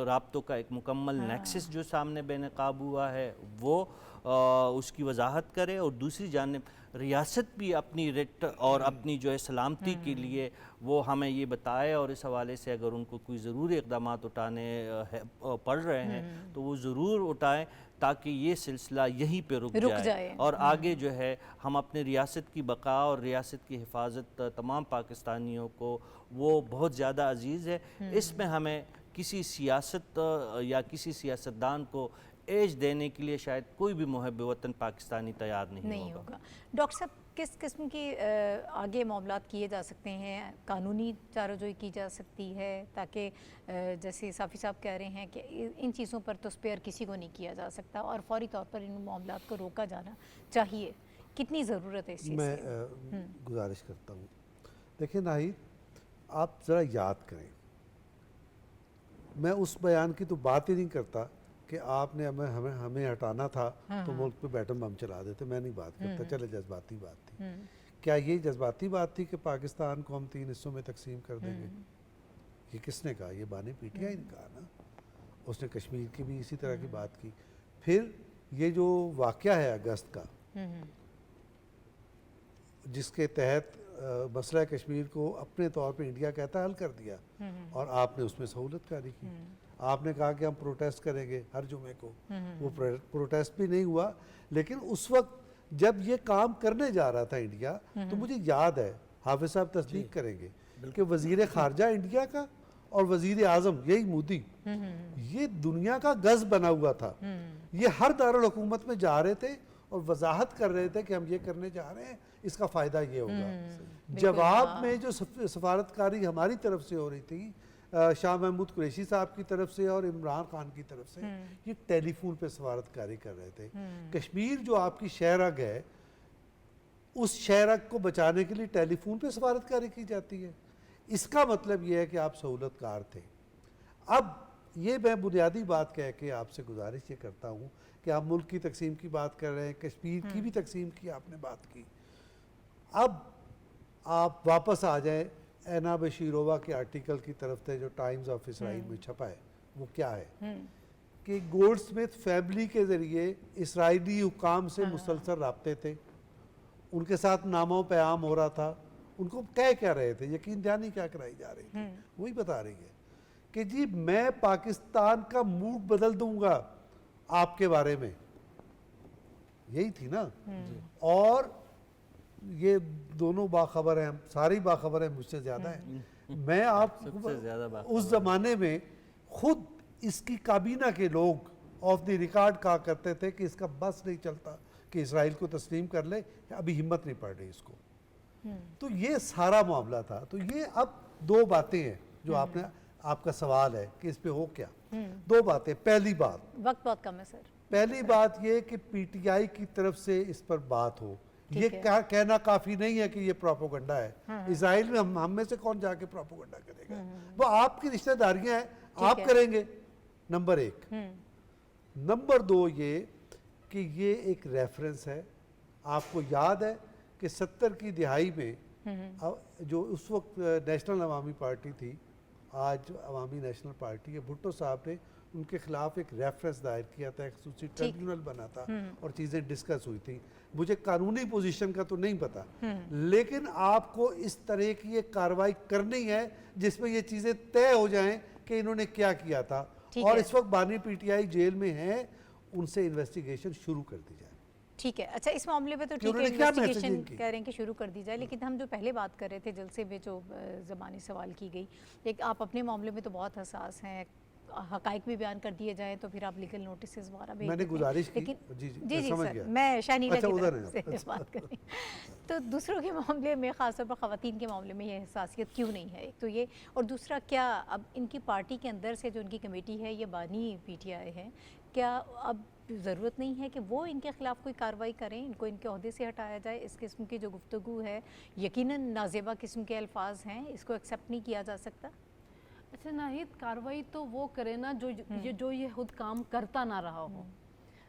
राब्तों का एक मुकम्मल नेक्सस जो सामने बेनकाब हुआ है, वो उसकी वजाहत करे। और दूसरी जानिब रियासत भी अपनी रिट और अपनी जो है सलामती के लिए वो हमें ये बताए, और इस हवाले से अगर उनको कोई ज़रूरी इक़दाम उठाने पड़ रहे हैं तो वो ज़रूर उठाएं, ताकि ये सिलसिला यहीं पे रुक जाए और आगे जो है हम अपने रियासत की बका और रियासत की हिफाजत तमाम पाकिस्तानियों को, वो बहुत ज़्यादा अजीज़ है। इसमें हमें किसी सियासत या किसी सियासतदान को एज देने के लिए शायद कोई भी मुहब्ब वतन पाकिस्तानी तैयार नहीं होगा। डॉक्टर साहब, किस किस्म की आगे मामलात किए जा सकते हैं, कानूनी चाराजोई की जा सकती है, ताकि जैसे साफ़ी साहब कह रहे हैं कि इन चीज़ों पर तो स्पेयर किसी को नहीं किया जा सकता और फौरी तौर पर इन मामलात को रोका जाना चाहिए, कितनी ज़रूरत है इस चीज़ मैं गुजारिश करता हूँ, देखिए नाहिद, आप ज़रा याद करें, मैं उस बयान की तो बात ही नहीं करता कि आपने हमें हटाना था तो मुल्क पे बैटम बम चला देते, मैं नहीं बात करता, चले जज्बाती बात थी। क्या ये जज्बाती बात थी कि पाकिस्तान को हम 3 हिस्सों में तकसीम कर देंगे? ये किसने कहा? ये बानी PTI ने कहा ना। उसने कश्मीर की भी इसी तरह की बात की। फिर ये जो वाक़या है अगस्त का, जिसके तहत मसला कश्मीर को अपने तौर पे इंडिया कहता है हल कर दिया, और आपने उसमें सहूलतकारी की। आपने कहा कि हम प्रोटेस्ट करेंगे हर जुमे को, वो प्रोटेस्ट भी नहीं हुआ। लेकिन उस वक्त जब ये काम करने जा रहा था इंडिया, तो मुझे याद है, हाफिज साहब तस्दीक करेंगे कि वज़ीर ख़ारजा इंडिया का और वज़ीर आज़म यही मोदी, ये दुनिया का गज़ बना हुआ था। ये हर दारुल हुकूमत में जा रहे थे और वजाहत कर रहे थे कि हम ये करने जा रहे हैं, इसका फ़ायदा ये होगा। जवाब में जो सफारतकारी हमारी तरफ से हो रही थी, शाह महमूद कुरैशी साहब की तरफ से और इमरान खान की तरफ से, ये टेलीफोन पे सफारतकारी कर रहे थे। कश्मीर जो आपकी शहरग है, उस शहरग को बचाने के लिए टेलीफोन पे सफारतकारी की जाती है। इसका मतलब ये है कि आप सहूलतकार थे। अब ये मैं बुनियादी बात कह के आपसे गुजारिश ये करता हूँ कि आप मुल्क की तकसीम की बात कर रहे हैं, कश्मीर की भी तकसीम की आपने बात की। अब आप वापस आ जाएं एना बशीरोवा के आर्टिकल की तरफ से जो टाइम्स ऑफ इसराइल में छपा है। वो क्या है कि गोल्डस्मिथ फैमिली के ज़रिए इसराइली हुकाम से मुसलसल राब्ते थे, उनके साथ नामों पैगाम हो रहा था। उनको कह क्या रहे थे, यकीन दहानी क्या कराई जा रही थी, वही बता रही है कि जी मैं पाकिस्तान का मूड बदल दूंगा आपके बारे में, यही थी ना। और ये दोनों बाखबर हैं, सारी बाखबर हैं, मुझसे ज़्यादा हैं, मैं आप सबसे ज़्यादा बात उस ज़माने में खुद इसकी काबीना के लोग ऑफ द रिकॉर्ड कहा करते थे कि इसका बस नहीं चलता कि इसराइल को तस्लीम कर ले, अभी हिम्मत नहीं पड़ रही इसको। तो ये सारा मामला था। तो ये अब दो बातें हैं जो आपने, आपका सवाल है कि इस पे हो क्या। दो बातें। पहली बात, वक्त बहुत कम है सर। पहली बात ये कि पीटीआई की तरफ से इस पर बात हो, ये कहना काफी नहीं है कि ये प्रोपोगंडा है। इजराइल में हम में से कौन जाके प्रोपोगंडा करेगा, वो आपकी रिश्तेदारियां हैं, आप करेंगे, नंबर एक। नंबर दो ये कि ये एक रेफरेंस है। आपको याद है कि 70 की दिहाई में जो उस वक्त नेशनल अवामी पार्टी थी, आज अवामी नेशनल पार्टी है, भुट्टो साहब ने उनके खिलाफ एक रेफरेंस दायर किया था, एक खसूसी ट्रिब्यूनल बना था और चीज़ें डिस्कस हुई थी। मुझे कानूनी पोजीशन का तो नहीं पता, लेकिन आपको इस तरह की एक कार्रवाई करनी है जिसमें ये चीज़ें तय हो जाएं कि इन्होंने क्या किया था। और इस वक्त बानी पीटीआई जेल में है, उनसे इन्वेस्टिगेशन शुरू कर दी जाए। ठीक है। अच्छा, इस मामले पे तो ठीक है, इन्वेस्टिगेशन कह रहे हैं कि शुरू कर दी जाए, लेकिन हम जो पहले बात कर रहे थे जलसे में जो ज़बानी सवाल की गई, एक आप अपने मामले में तो बहुत हसास हैं, हकाइक भी बयान कर दिए जाएं तो फिर आप लीगल नोटिस वगैरह भेज मैंने गुजारिश की। लेकिन जी सर, मैं शानीला की तरफ से बात करें तो दूसरों के मामले में, ख़ासतौर पर ख़वातीन के मामले में ये हसासियत क्यों नहीं है, एक तो ये, और दूसरा क्या अब इनकी पार्टी के अंदर से जो उनकी कमेटी है ये बानी पीटीआई है, क्या अब ज़रूरत नहीं है कि वो इनके ख़िलाफ़ कोई कार्रवाई करें, इनको इनके अहदे से हटाया जाए? इस किस्म की जो गुफ्तगू है यकीनन नाज़ेबा किस्म के अल्फाज हैं, इसको एक्सेप्ट नहीं किया जा सकता। अच्छा नाहिद, कार्रवाई तो वो करे ना जो ये खुद काम करता ना रहा हो।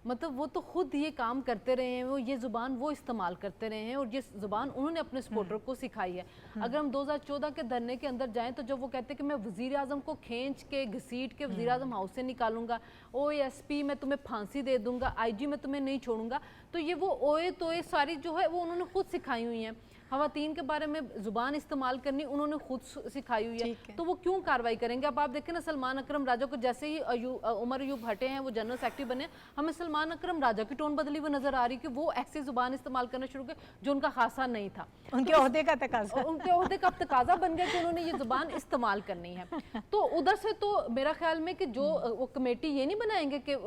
मतलब वो तो खुद ये काम करते रहे हैं, वो ये ज़ुबान वो इस्तेमाल करते रहे हैं और ये ज़ुबान उन्होंने अपने सपोर्टर को सिखाई है। अगर हम 2014 के धरने के अंदर जाएं तो जब वो कहते हैं कि मैं वज़ीर आज़म को खींच के घसीट के वज़ीर आज़म हाउस से निकालूंगा, OASP मैं तुम्हें फांसी दे दूंगा, IG मैं तुम्हें नहीं छोड़ूंगा, तो ये वो ओए तोए सारी जो है वो उन्होंने खुद सिखाई हुई हैं। ख़वातीन के बारे में ज़ुबान इस्तेमाल करनी उन्होंने खुद सिखाई हुई है, तो वो क्यों कार्रवाई करेंगे? अब आप देखें ना, सलमान अकरम राजा को जैसे ही उमर अयूब हटे हैं, वो जनरल सेक्रेटरी बने, हमें सलमान अकरम राजा की टोन बदली हुई नज़र आ रही कि वो ऐसी ज़ुबान इस्तेमाल करना शुरू कर जो उनका खासा नहीं था। उनके ओहदे का तकाजा, उनके ओहदे का तकाजा बन गया कि उन्होंने ये ज़ुबान इस्तेमाल करनी है। तो उधर से तो मेरा ख्याल में कि जो वो कमेटी ये नहीं बनाएंगे कि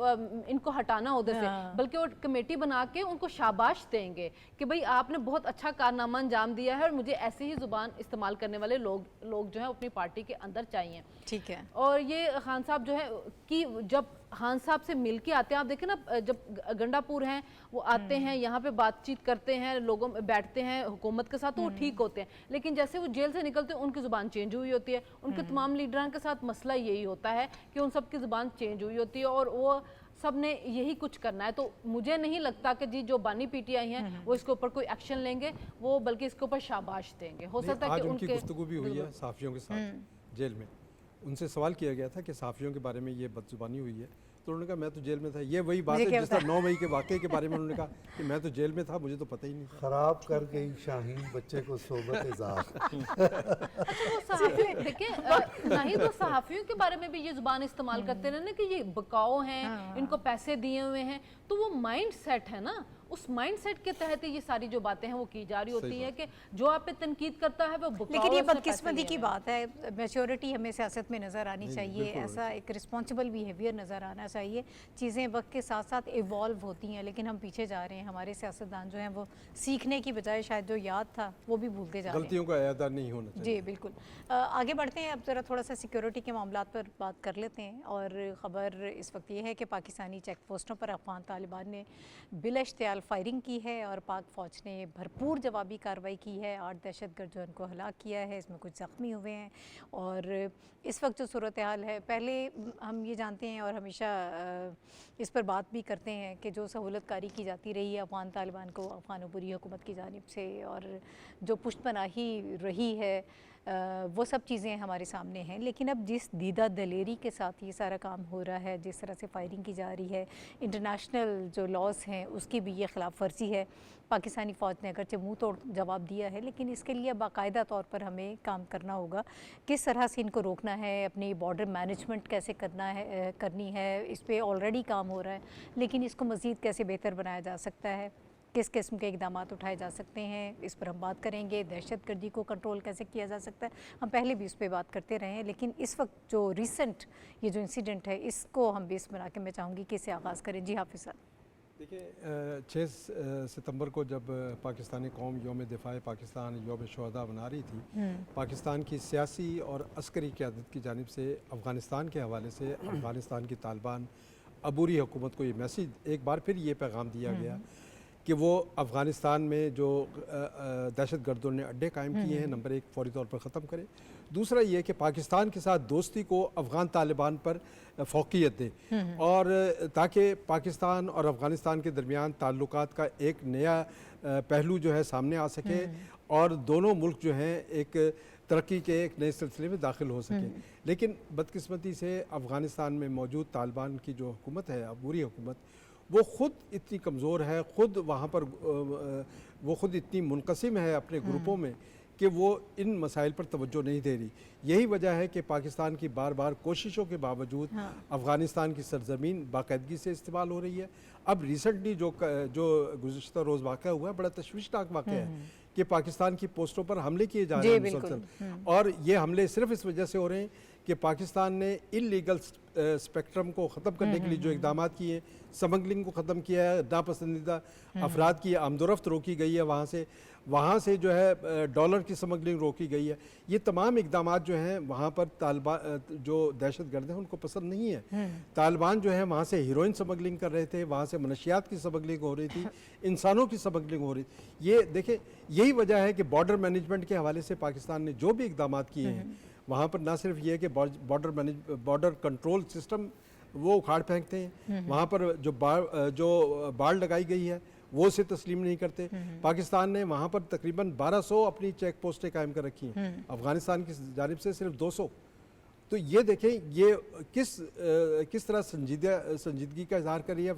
इनको हटाना ओहदे से, बल्कि वो कमेटी बना के उनको शाबाश देंगे कि भाई आपने बहुत अच्छा कारनामा अंजाम दिया है और मुझे ऐसे ही ज़ुबान इस्तेमाल करने वाले लोग जो है अपनी पार्टी के अंदर चाहिए। ठीक है। और ये खान साहब जो है कि जब खान साहब से मिल के आते हैं, आप देखें ना, जब गंडापुर हैं वो आते हैं यहाँ पे बातचीत करते हैं, लोगों में बैठते हैं हुकूमत के साथ, तो वो ठीक होते हैं, लेकिन जैसे वो जेल से निकलते हैं उनकी ज़ुबान चेंज हुई होती है। उनके तमाम लीडरान के साथ मसला यही होता है कि उन सब की ज़ुबान चेंज हुई होती है और वो सब ने यही कुछ करना है। तो मुझे नहीं लगता कि जी जो बानी पीटीआई हैं वो इसके ऊपर कोई एक्शन लेंगे, वो बल्कि इसके ऊपर शाबाश देंगे। हो सकता है कि उनकी गुफ्तगू भी हुई है सहाफ़ियों के साथ जेल में, उनसे सवाल किया गया था कि सहाफ़ियों के बारे में ये बदजुबानी हुई है, तो उन्होंने कहा मैं तो जेल में था। ये वही बात है जिस तरह 9 मई के वाक़े के बारे में उन्होंने कहा कि मैं तो जेल में था, मुझे तो पता ही नहीं था। खराब कर गई शाहीन बच्चे को सोबत इज़ार। देखिए नहीं, तो सहाफ़ियों के बारे में भी ये ज़ुबान इस्तेमाल करते रहे ना कि ये बकाओ हैं, इनको पैसे दिए हुए हैं, तो वो माइंड सेट है ना, उस माइंडसेट के तहत ये सारी जो बातें हैं वो की जा रही होती हैं कि जो आप पे तनकीद करता है वो बकाओ। लेकिन ये बदकिस्मती की बात है, मैच्योरिटी हमें सियासत में नज़र आनी चाहिए, ऐसा एक रिस्पॉन्सिबल बिहेवियर नज़र आना चाहिए। चीज़ें वक्त के साथ साथ इवॉल्व होती हैं, लेकिन हम पीछे जा रहे हैं। हमारे सियासतदान जो हैं वो सीखने की बजाय शायद जो याद था वो भी भूलते जा रहे हैं, गलतियों का अयादा नहीं होना चाहिए। जी बिल्कुल। आगे बढ़ते हैं, अब ज़रा थोड़ा सा सिक्योरिटी के मामला पर बात कर लेते हैं। और ख़बर इस वक्त ये है कि पाकिस्तानी चेक पोस्टों पर अफ़गान तालिबान ने बिलश्तियाल फायरिंग की है और पाक फ़ौज ने भरपूर जवाबी कार्रवाई की है। 8 दहशतगर्द जो उनको हलाक किया है, इसमें कुछ ज़ख्मी हुए हैं। और इस वक्त जो सूरत हाल है, पहले हम ये जानते हैं और हमेशा इस पर बात भी करते हैं कि जो सहूलत कारी की जाती रही है अफ़गान तालिबान को अफ़गान बुरी हुकूमत की जानिब से, और जो पुष्टपनाही रही है, वो सब चीज़ें हमारे सामने हैं। लेकिन अब जिस दीदा दलेरी के साथ ये सारा काम हो रहा है, जिस तरह से फायरिंग की जा रही है, इंटरनेशनल जो लॉज हैं उसकी भी ये खिलाफ वर्जी है। पाकिस्तानी फ़ौज ने अगरचे मुँह तोड़ जवाब दिया है, लेकिन इसके लिए बाकायदा तौर पर हमें काम करना होगा। किस तरह से इनको रोकना है, अपनी बॉर्डर मैनेजमेंट कैसे करनी है, इस पर ऑलरेडी काम हो रहा है, लेकिन इसको मज़ीद कैसे बेहतर बनाया जा सकता है। किस किस्म के इकदाम उठाए जा सकते हैं, इस पर हम बात करेंगे। दहशतगर्दी को कंट्रोल कैसे किया जा सकता है, हम पहले भी उस पर बात करते रहे हैं, लेकिन इस वक्त जो रिसेंट ये जो इंसिडेंट है इसको हम बेस बना के मैं चाहूँगी कि इसे आगाज़ करें। जी हाफिज़ साहब। देखिए 6 सितंबर को जब पाकिस्तानी कौम यौम दिफा पाकिस्तान यौम शहदा मना रही थी, पाकिस्तान की सियासी और अस्करी क़यादत की जानिब से अफ़गानिस्तान के हवाले से अफ़गानिस्तान की तालिबान अबूरी हुकूमत को ये मैसेज एक बार फिर ये पैगाम दिया गया कि वो अफ़गानिस्तान में जो दहशत गर्दों ने अड्डे कायम किए हैं, नंबर 1 फौरी तौर पर ख़त्म करें। दूसरा ये कि पाकिस्तान के साथ दोस्ती को अफ़गान तालिबान पर फ़ौक़ियत दे और ताकि पाकिस्तान और अफ़गानिस्तान के दरमियान ताल्लुकात का एक नया पहलू जो है सामने आ सके और दोनों मुल्क जो हैं एक तरक्की के एक नए सिलसिले में दाखिल हो सके। लेकिन बदकिस्मती से अफ़गानिस्तान में मौजूद तालिबान की जो हुकूमत है, अबूरी हुकूमत, वो ख़ुद इतनी कमज़ोर है, ख़ुद वहाँ पर वो ख़ुद इतनी मुनक़सिम है अपने ग्रुपों में कि वो इन मसाइल पर तवज्जो नहीं दे रही। यही वजह है कि पाकिस्तान की बार बार कोशिशों के बावजूद अफ़गानिस्तान की सरजमीन बाकायदगी से इस्तेमाल हो रही है। अब रिसेंटली जो गुज़िश्ता रोज़ वाक़या हुआ है, बड़ा तशवीशनाक वाक़या है कि पाकिस्तान की पोस्टों पर हमले किए जा रहे हैं मुसलसल, और ये हमले सिर्फ इस वजह से हो रहे हैं कि पाकिस्तान ने इल्लीगल स्पेक्ट्रम को ख़त्म करने के लिए जो इकदाम किए, स्मगलिंग को ख़त्म किया है, नापसंदीदा अफराद की आमदोरफ्त रोकी गई है, वहाँ से जो है डॉलर की स्मगलिंग रोकी गई है। ये तमाम इकदाम जो हैं वहाँ पर तालिबान जो दहशतगर्द हैं उनको पसंद नहीं है। तालिबान जो है वहाँ से हीरोइन स्मगलिंग कर रहे थे, वहाँ से मनशियात की स्मगलिंग हो रही थी, इंसानों की स्मगलिंग हो रही थी। ये देखिए, यही वजह है कि बॉर्डर मैनेजमेंट के हवाले से पाकिस्तान ने जो भी इकदाम किए हैं, वहाँ पर ना सिर्फ ये है कि बॉर्डर कंट्रोल सिस्टम वो उखाड़ फेंकते हैं, वहाँ पर जो बाड़ लगाई गई है वो उसे तस्लीम नहीं करते। पाकिस्तान ने वहाँ पर तकरीबन 1200 अपनी चेक पोस्टें कायम कर रखी हैं, अफ़गानिस्तान की जानिब से सिर्फ 200। तो ये देखें, ये किस तरह संजीदगी का इजहार कर रही है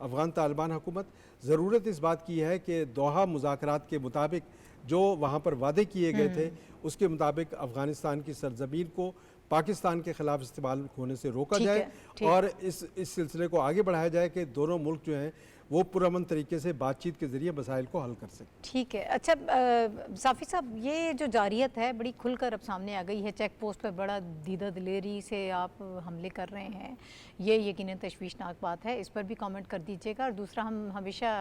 अफ़गान तालिबान हुकूमत। ज़रूरत इस बात की है कि दोहा मुज़ाकरात के मुताबिक जो वहाँ पर वादे किए गए थे उसके मुताबिक अफ़गानिस्तान की सरजमीन को पाकिस्तान के ख़िलाफ़ इस्तेमाल होने से रोका जाए और इस सिलसिले को आगे बढ़ाया जाए कि दोनों मुल्क जो हैं वो पुरअमन तरीके से बातचीत के ज़रिए मसाइल को हल कर सकें। ठीक है। अच्छा साफ़ी साहब, ये जो जारियत है बड़ी खुलकर अब सामने आ गई है, चेक पोस्ट पर बड़ा दीदा दिलेरी से आप हमले कर रहे हैं, ये यकीनन तशवीशनाक बात है, इस पर भी कमेंट कर दीजिएगा। और दूसरा, हम हमेशा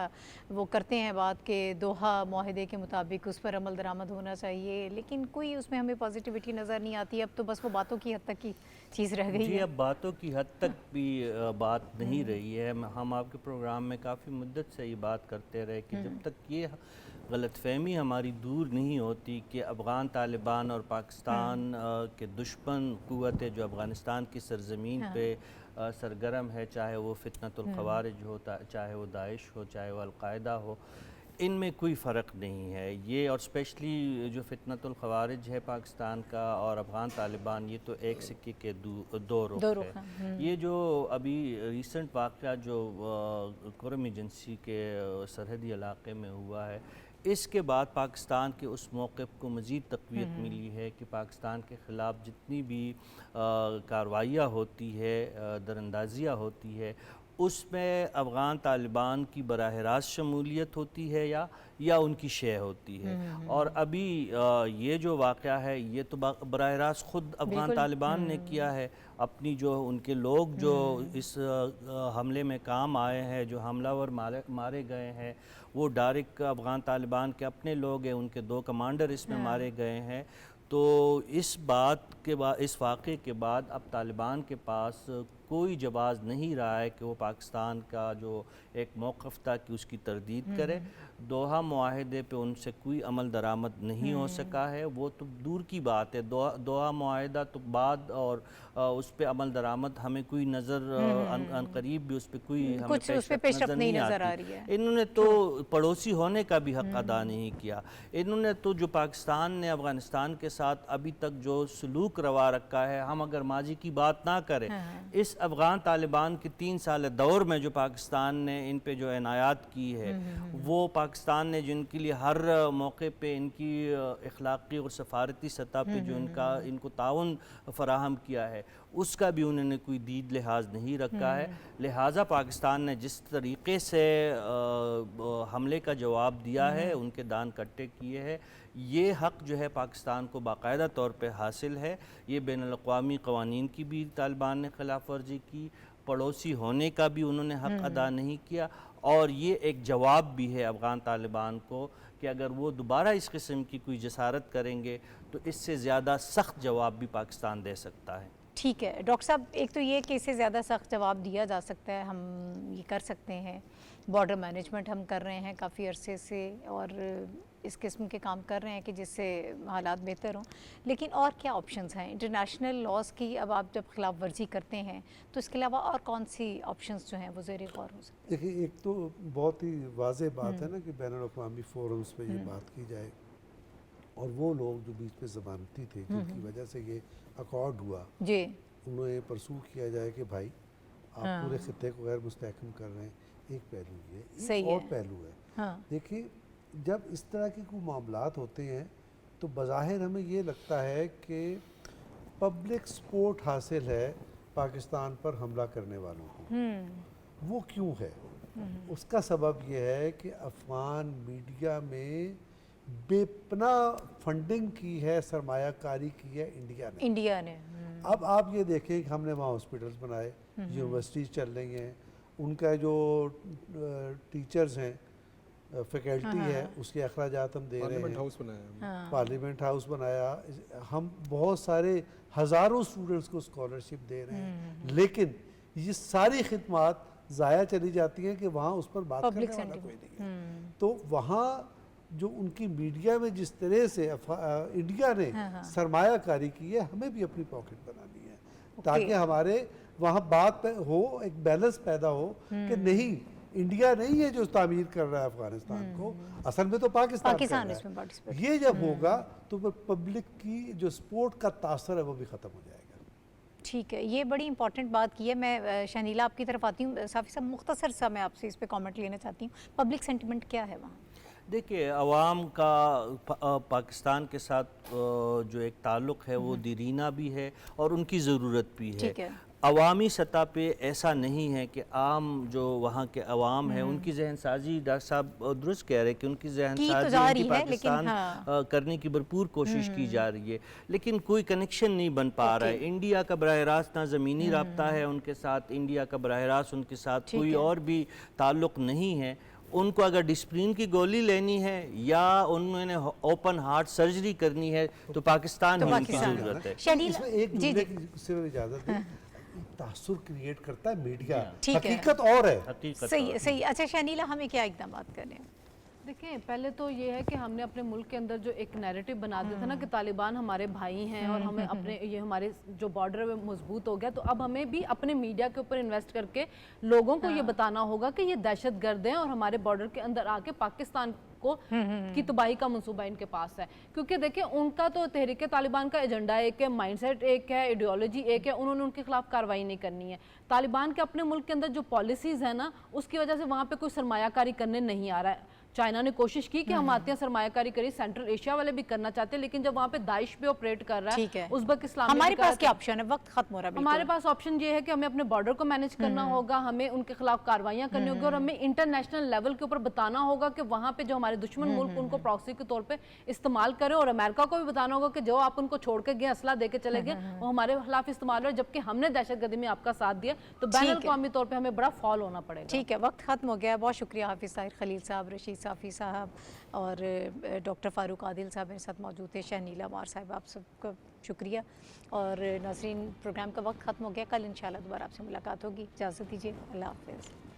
वो करते हैं बात के दोहा मुआहदे के मुताबिक उस पर अमल दरामद होना चाहिए, लेकिन कोई उसमें हमें पॉजिटिविटी नज़र नहीं आती। अब तो बस वो बातों की हद तक की चीज़ रह गई है। अब बातों की हद तक भी बात नहीं रही है। हम आपके प्रोग्राम में काफ़ी मुद्दत से ये बात करते रहे कि जब तक ये गलतफहमी हमारी दूर नहीं होती कि अफ़गान तालिबान और पाकिस्तान के दुश्मन क़ुव्वतें जो अफ़गानिस्तान की सरज़मीन पे सरगर्म है, चाहे वो फितनतुल ख़वारिज हो, चाहे वो दाइश हो, चाहे वो अल-कायदा हो, इनमें कोई फ़र्क नहीं है। ये और स्पेशली जो फितनतुल ख़वारिज है पाकिस्तान का और अफ़गान तालिबान, ये तो एक सिक्के के दो रुख है। ये जो अभी रिसेंट वाक़या जो कुरम एजेंसी के सरहदी इलाके में हुआ है, इसके बाद पाकिस्तान के उस मौक़िफ़ को मज़ीद तक़वियत मिली है कि पाकिस्तान के ख़िलाफ़ जितनी भी कार्रवाइयाँ होती है, दरअंदाज़ियाँ होती है, उसमें अफ़गान तालिबान की बराह रास्त शमूलियत होती है या उनकी शय होती है। और अभी ये जो वाक़या है ये तो बराह रास्त ख़ुद अफ़गान तालिबान ने किया है। अपनी जो उनके लोग जो इस हमले में काम आए हैं, जो हमलावर मारे गए हैं, वो डायरेक्ट अफ़गान तालिबान के अपने लोग हैं, उनके 2 कमांडर इसमें मारे गए हैं। तो इस बात के बाद, इस वाक़े के बाद अब तालिबान के पास कोई जवाब नहीं रहा है कि वो पाकिस्तान का जो एक मौक़िफ़ था कि उसकी तरदीद करे। दोहा मुआहदे पे उनसे कोई अमल दरामद नहीं हो सका है, वो तो दूर की बात है। दोहा मुआहदा तो बाद और उस पर अमल दरामद हमें कोई नज़र अनकरीब भी उस पर कोई हमें पेशरफ़्त नहीं नज़र आ रही है। इन्होंने तो पड़ोसी होने का भी हक़ अदा नहीं किया। इन्होंने तो जो पाकिस्तान ने अफ़गानिस्तान के साथ अभी तक जो सलूक रवा रखा है, हम अगर माजी की बात ना करें, इस अफ़गान तालिबान के 3 साल दौर में जो पाकिस्तान ने इन पे जो इनायात की है, वो पाकिस्तान ने जिनके लिए हर मौके पे इनकी अखलाक़ी और सफारती सतह पे जो इनको ताउन फ़राहम किया है, उसका भी उन्होंने कोई दीद लिहाज नहीं रखा है। लिहाजा पाकिस्तान ने जिस तरीक़े से हमले का जवाब दिया है, उनके दान कट्टे किए हैं, ये हक़ जो है पाकिस्तान को बाकायदा तौर पे हासिल है। ये बैनुल-अक़वामी क़वानीन की भी तालिबान ने खिलाफ वर्जी की, पड़ोसी होने का भी उन्होंने हक़ अदा नहीं किया, और ये एक जवाब भी है अफ़गान तालिबान को कि अगर वो दोबारा इस किस्म की कोई जसारत करेंगे तो इससे ज़्यादा सख्त जवाब भी पाकिस्तान दे सकता है। ठीक है डॉक्टर साहब, एक तो ये कि इससे ज़्यादा सख्त जवाब दिया जा सकता है, हम ये कर सकते हैं, बॉर्डर मैनेजमेंट हम कर रहे हैं काफ़ी अरसे से और इस किस्म के काम कर रहे हैं कि जिससे हालात बेहतर हों, लेकिन और क्या ऑप्शंस हैं इंटरनेशनल लॉज की? अब आप जब खिलाफ वर्जी करते हैं तो इसके अलावा और कौन सी ऑप्शंस जो हैं वो ज़ेर गौर हो सकते हैं? देखिए, एक तो बहुत ही वाज़ेह बात है ना कि बैनुल-अक़वामी फोरम्स पे ये बात की जाए, और वो लोग जो बीच में ज़मानती थे जिनकी वजह से ये अकॉर्ड हुआ जी, उन्हें परसू किया जाए कि भाई आप पूरे खित्ते को गैर मुस्तहकम कर रहे हैं। एक पहलू ये, सही एक और है। पहलू है। हाँ, देखिए, जब इस तरह के कोई मामलात होते हैं तो बज़ाहिर हमें ये लगता है कि पब्लिक सपोर्ट हासिल है पाकिस्तान पर हमला करने वालों को। वो क्यों है? उसका सबब ये है कि अफ़गान मीडिया में बेपना फंडिंग की है, सरमायाकारी की है इंडिया ने। अब आप ये देखें कि हमने वहाँ हॉस्पिटल्स बनाए, यूनिवर्सिटीज़ चल रही हैं, उनका जो टीचर्स हैं, फैकल्टी है, उसके अखराजात हम दे रहे हैं, हाउस बनाया, पार्लियामेंट हाउस बनाया, हम बहुत सारे हज़ारों स्टूडेंट्स को स्कॉलरशिप दे रहे हैं, लेकिन ये सारी खिदमात ज़ाया चली जाती हैं कि वहाँ उस पर बात करने वाला कोई नहीं है। तो वहाँ जो उनकी मीडिया में जिस तरह से इंडिया ने सरमायाकारी की है, हमें भी अपनी पॉकेट बनानी है ताकि हमारे वहाँ बात हो, एक बैलेंस पैदा हो कि नहीं, इंडिया नहीं है जो तामीर कर रहा है अफगानिस्तान को, असल में तो पाकिस्तान कर रहा इसमें है। पार्टिसिपेट। ये जब होगा तो फिर पब्लिक की जो सपोर्ट का तासर है वो भी ख़त्म हो जाएगा। ठीक है, ये बड़ी इंपॉर्टेंट बात की है। मैं शनीला आपकी तरफ आती हूँ। साफ़ी साहब, मुख्तसर सा मैं आपसे इस पे कमेंट लेना चाहती हूँ, पब्लिक सेंटिमेंट क्या है वहाँ? देखिए, अवाम का पाकिस्तान के साथ जो एक ताल्लुक़ है वो दीरीना भी है और उनकी ज़रूरत भी है। ठीक है। अवामी सतह पे ऐसा नहीं है कि आम जो वहाँ के अवाम है उनकी जहन साजी, डॉक्टर साहब दुरुस्त कह रहे हैं कि उनकी जहन साजी पाकिस्तान करने की भरपूर कोशिश की जा रही है, लेकिन कोई कनेक्शन नहीं बन पा रहा है। इंडिया का बराह रास्त ना ज़मीनी रब्ता है उनके साथ, इंडिया का बराह रास्त उनके साथ कोई और भी ताल्लुक़ नहीं है। उनको अगर डिस्प्लिन की गोली लेनी है या उन्होंने ओपन हार्ट सर्जरी करनी है तो पाकिस्तान ही उनकी ज़रूरत है। इसमें एक जुमले की इजाज़त है, तासुर क्रिएट करता है मीडिया, ठीक है। हकीकत और है। सही सही। अच्छा शनीला, हमें क्या एकदम बात कर रहे हैं? देखिए, पहले तो ये है कि हमने अपने मुल्क के अंदर जो एक नैरेटिव बना दिया था ना कि तालिबान हमारे भाई हैं और हमें अपने ये हमारे जो बॉर्डर है मजबूत हो गया, तो अब हमें भी अपने मीडिया के ऊपर इन्वेस्ट करके लोगों को ये बताना होगा कि ये दहशतगर्द हैं और हमारे बॉर्डर के अंदर आके पाकिस्तान को की तबाही का मंसूबा इनके पास है। क्योंकि देखिए, उनका तो तहरीक तालिबान का एजेंडा एक है, माइंडसेट एक है, आइडियोलॉजी एक है, उन्होंने उनके खिलाफ कार्रवाई नहीं करनी है। तालिबान के अपने मुल्क के अंदर जो पॉलिसीज़ है ना, उसकी वजह से वहाँ पे कोई सरमायाकारी करने नहीं आ रहा है। चाइना ने कोशिश की कि हम आते हैं सरमायाकारी करी, सेंट्रल एशिया वाले भी करना चाहते हैं, लेकिन जब वहाँ पे दाइश भी ऑपरेट कर रहा है, उज़्बेक इस्लाम, हमारे पास क्या ऑप्शन है? वक्त खत्म हो रहा है। हमारे पास ऑप्शन ये है कि हमें अपने बॉर्डर को मैनेज करना होगा, हमें उनके खिलाफ कार्रवाइयाँ करनी होगी और हमें इंटरनेशनल लेवल के ऊपर बताना होगा कि वहाँ पे जो हमारे दुश्मन मुल्क उनको प्रॉक्सी के तौर पे इस्तेमाल करें, और अमेरिका को भी बताना होगा कि जो आप उनको छोड़ के गए, असला दे के चले गए, वो हमारे खिलाफ इस्तेमाल हो, जबकि हमने दहशतगर्दी में आपका साथ दिया। तो बैनुल-अक़वामी तौर पे हमें बड़ा फॉल होना पड़ेगा। ठीक है, वक्त खत्म हो गया। बहुत शुक्रिया हाफिज़ ताहिर खलील साहब, रशीद साफ़ी साहब और डॉक्टर फ़ारूक आदिल साहब मेरे साथ मौजूद थे, शनीला मार साहब, आप सबका शुक्रिया। और नाज़रीन, प्रोग्राम का वक्त ख़त्म हो गया। कल इंशाल्लाह दोबारा आपसे मुलाकात होगी। इजाज़त दीजिए, अल्लाह हाफ़िज़।